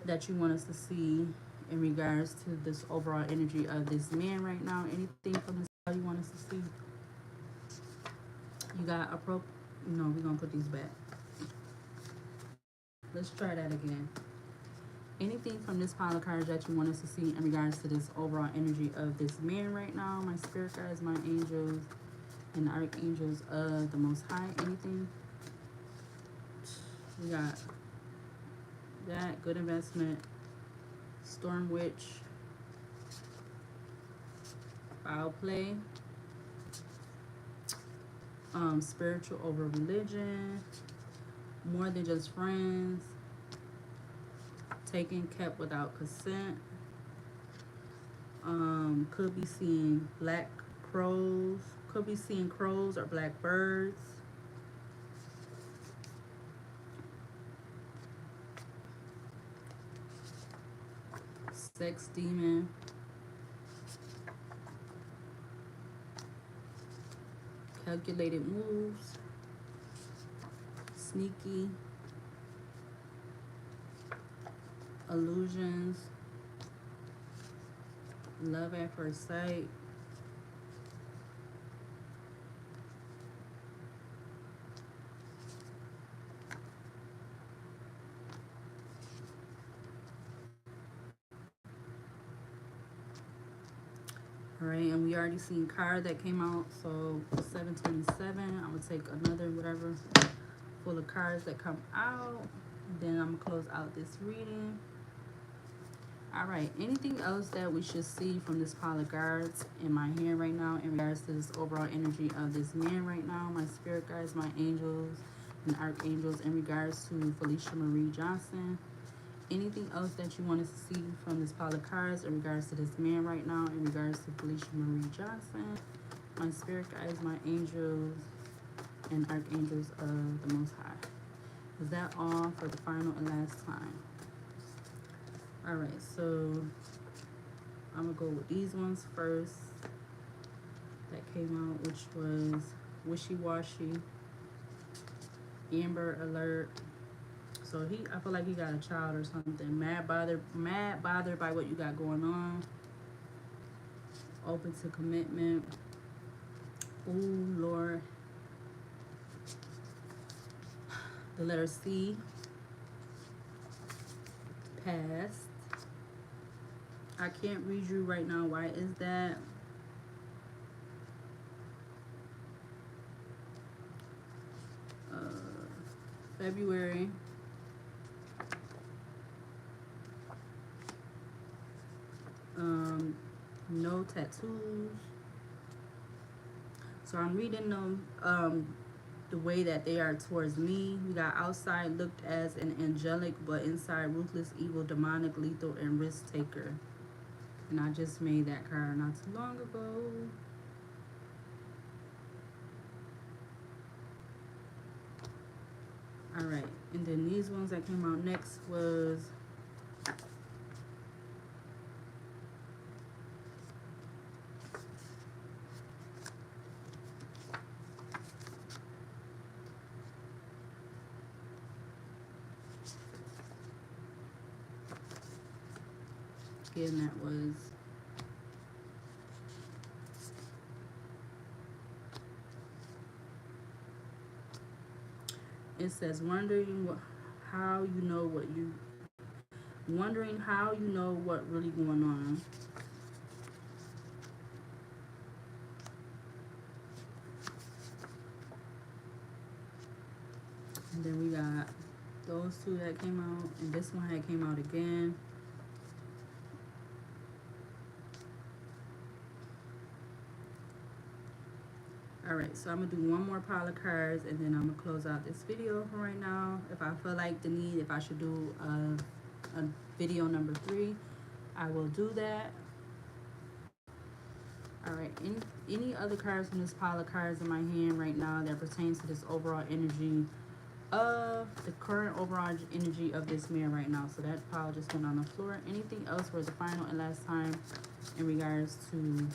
that you want us to see in regards to this overall energy of this man right now? Anything from this pile you want us to see? You got a pro. No, we're gonna put these back. Let's try that again. Anything from this pile of cards that you want us to see in regards to this overall energy of this man right now? My spirit guides, my angels, and the archangels of the Most High. Anything? We got that, good investment, storm witch, foul play, spiritual over religion, more than just friends, taken kept without consent, could be seeing black crows, could be seeing crows or black birds, sex demon, calculated moves, sneaky, illusions, love at first sight, all right, and we already seen card that came out, so 727. I'm gonna take another whatever full of cards that come out. Then I'm gonna close out this reading. All right, anything else that we should see from this pile of cards in my hand right now in regards to this overall energy of this man right now? My spirit guides, my angels, and archangels in regards to Felicia Marie Johnson. Anything else that you want us to see from this pile of cards in regards to this man right now in regards to Felicia Marie Johnson? My spirit guides, my angels, and archangels of the Most High. Is that all for the final and last time? All right, so I'm gonna go with these ones first that came out, which was wishy-washy, Amber Alert. So I feel like he got a child or something. Mad bothered by what you got going on. Open to commitment. Ooh, Lord. The letter C. Past. I can't read you right now. Why is that? February. No tattoos. So I'm reading them the way that they are towards me. We got outside looked as an angelic, but inside ruthless, evil, demonic, lethal, and risk taker. And I just made that card not too long ago. All right, and then these ones that came out next was again, that was it says how you know what you wondering how you know what really going on. And then we got those two that came out, and this one had came out again. All right, so I'm gonna do one more pile of cards, and then I'm gonna close out this video for right now. If I feel like the need, if I should do a video number 3, I will do that. All right, any other cards from this pile of cards in my hand right now that pertains to this overall energy of the current overall energy of this man right now? So that pile just went on the floor. Anything else for the final and last time in regards to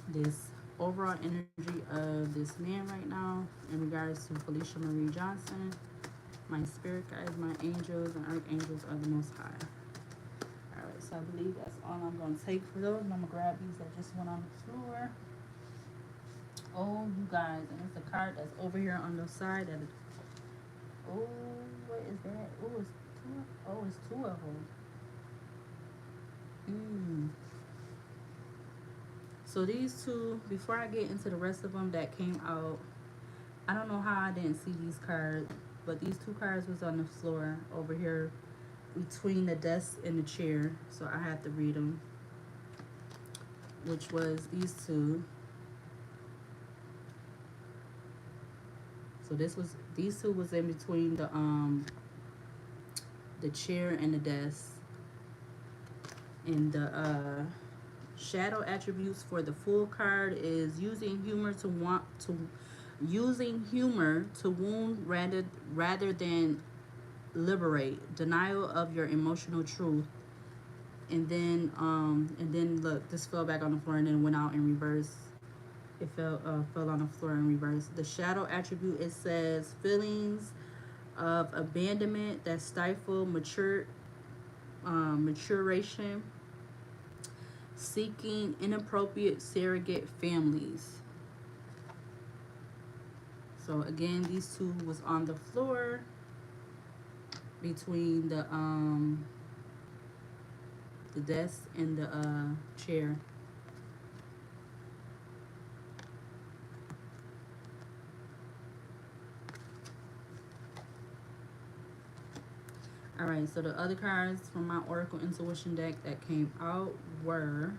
this overall energy of this man right now in regards to Felicia Marie Johnson? My spirit guides, my angels, and archangels are the most high. Alright, so I believe that's all I'm going to take for those. And I'm going to grab these that just went on the floor. Oh, you guys, and it's the card that's over here on the side. Oh, what is that? Oh, it's two. Oh, it's two of them. So these two, before I get into the rest of them that came out, I don't know how I didn't see these cards, but these two cards was on the floor over here between the desk and the chair, so I had to read them, which was these two. So these two was in between the chair and the desk. And the shadow attributes for the full card is using humor to wound rather than liberate, denial of your emotional truth. And then look, this fell back on the floor and then went out in reverse. It fell on the floor in reverse. The shadow attribute, it says feelings of abandonment that stifle maturation, seeking inappropriate surrogate families. So again, these two was on the floor between the desk and the chair. All right, so the other cards from my Oracle Intuition deck that came out were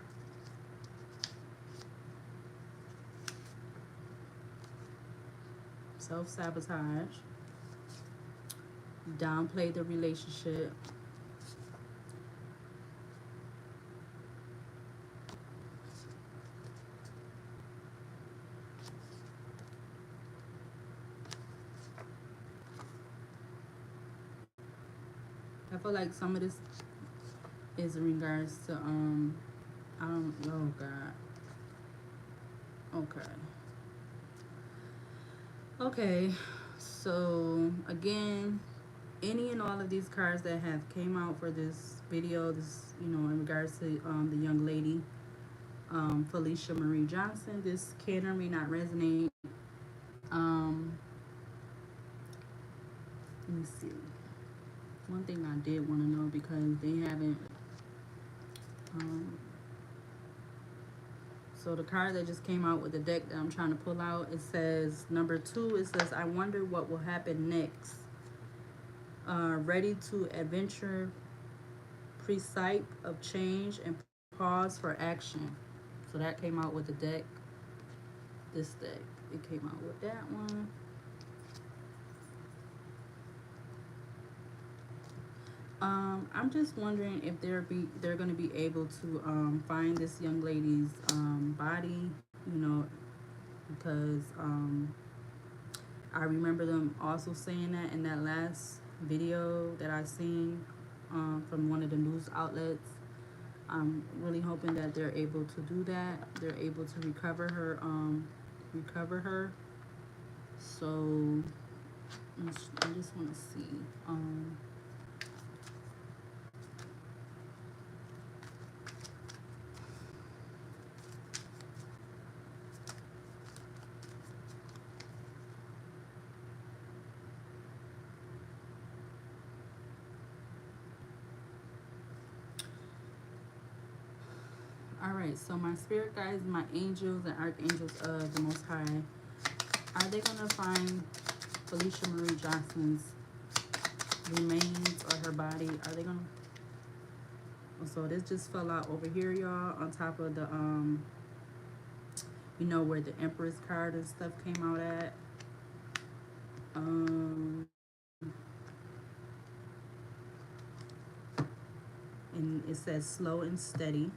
self-sabotage, downplay the relationship, I feel like some of this is in regards to I don't know, God. Okay, so again, any and all of these cards that have came out for this video, this, in regards to the young lady, Felicia Marie Johnson, this can or may not resonate. Let me see. One thing I did want to know, because they haven't so the card that just came out with the deck that I'm trying to pull out, it says number 2. It says, I wonder what will happen next. Ready to adventure, precise of change, and pause for action. So that came out with the deck. This deck, it came out with that one. I'm just wondering if they're going to be able to find this young lady's body, because I remember them also saying that in that last video that I seen from one of the news outlets. I'm really hoping that they're able to do that. They're able to recover her. So I just want to see. Alright, so my spirit guides, my angels and archangels of the Most High, are they going to find Felicia Marie Johnson's remains or her body? Are they going to... So this just fell out over here, y'all, on top of the, where the Empress card and stuff came out at. And it says slow and steady.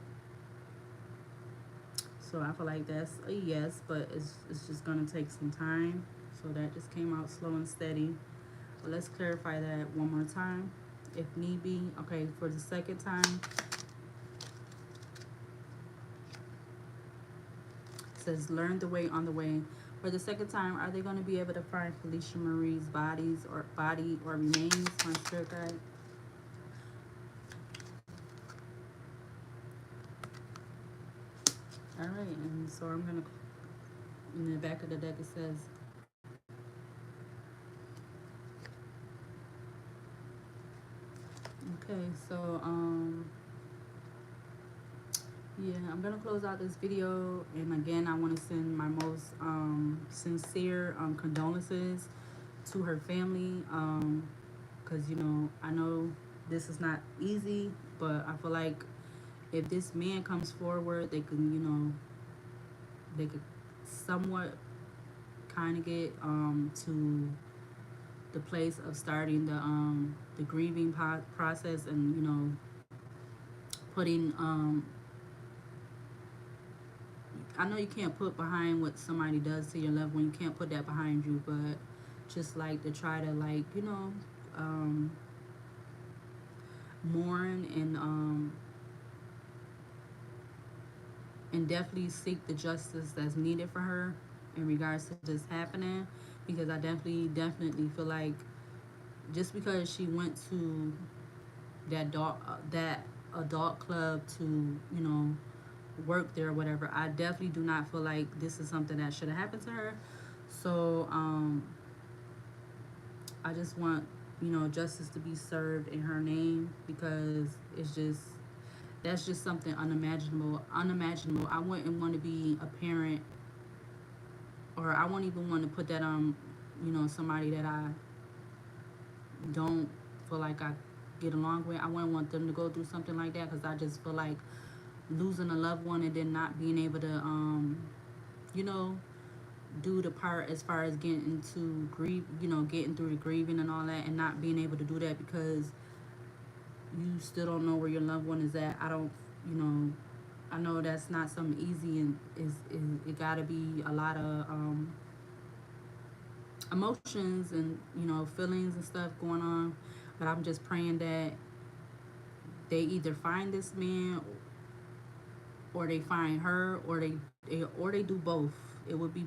So I feel like that's a yes, but it's just going to take some time. So that just came out slow and steady. But let's clarify that one more time, if need be. Okay, for the second time, it says learn the way on the way. For the second time, are they going to be able to find Felicia Marie's body or remains? My spirit guide. All right, and so I'm gonna. In the back of the deck, it says, okay, so yeah, I'm gonna close out this video, and again, I want to send my most sincere condolences to her family, because you know I know this is not easy, but I feel like if this man comes forward, they can, you know, they could somewhat kind of get to the place of starting the grieving process, and you know, putting I know you can't put behind what somebody does to your loved one. You can't put that behind you, but just like to try to, like, you know, mourn and definitely seek the justice that's needed for her in regards to this happening, because I definitely feel like just because she went to that adult club to, you know, work there or whatever, I definitely do not feel like this is something that should have happened to her. So I just want, you know, justice to be served in her name, because it's just, that's just something unimaginable. I wouldn't want to be a parent, or I won't even want to put that on, you know, somebody that I don't feel like I get along with. I wouldn't want them to go through something like that, because I just feel like losing a loved one and then not being able to, you know, do the part as far as getting to grieve, you know, getting through the grieving and all that, and not being able to do that because you still don't know where your loved one is at. I don't, you know, I know that's not something easy, and it got to be a lot of emotions and, you know, feelings and stuff going on. But I'm just praying that they either find this man, or they find her, or they do both. It would be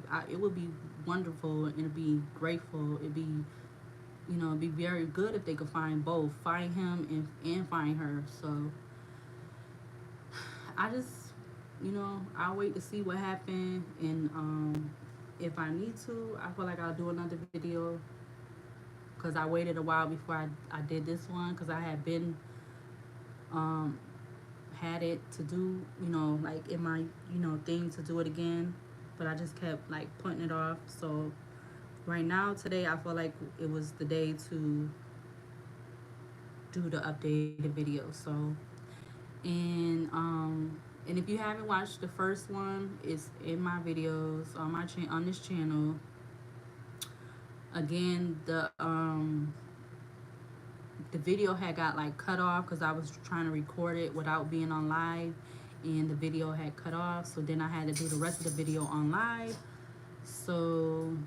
wonderful, and it'd be grateful. It'd be, you know, it'd be very good if they could find both, find him and find her. So I just, you know, I'll wait to see what happened, and if I need to, I feel like I'll do another video, because I waited a while before I did this one, because I had been um had it to do, you know, like in my, you know, thing to do it again, but I just kept like putting it off. So right now, today, I feel like it was the day to do the updated video. So, and if you haven't watched the first one, it's in my videos on my on this channel. Again, the video had got like cut off because I was trying to record it without being on live, and the video had cut off, so then I had to do the rest of the video on live. So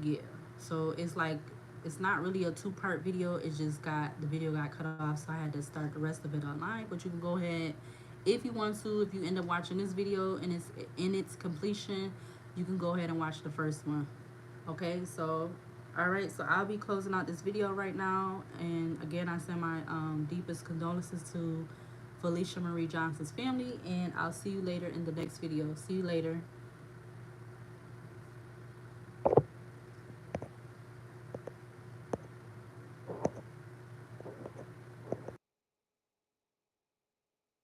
yeah, so it's like, it's not really a two-part video. It's just got, the video got cut off, so I had to start the rest of it online. But you can go ahead, if you want to, if you end up watching this video and it's in its completion, you can go ahead and watch the first one. Okay, so all right, so I'll be closing out this video right now, and again, I send my deepest condolences to Felicia Marie Johnson's family, and I'll see you later in the next video. See you later.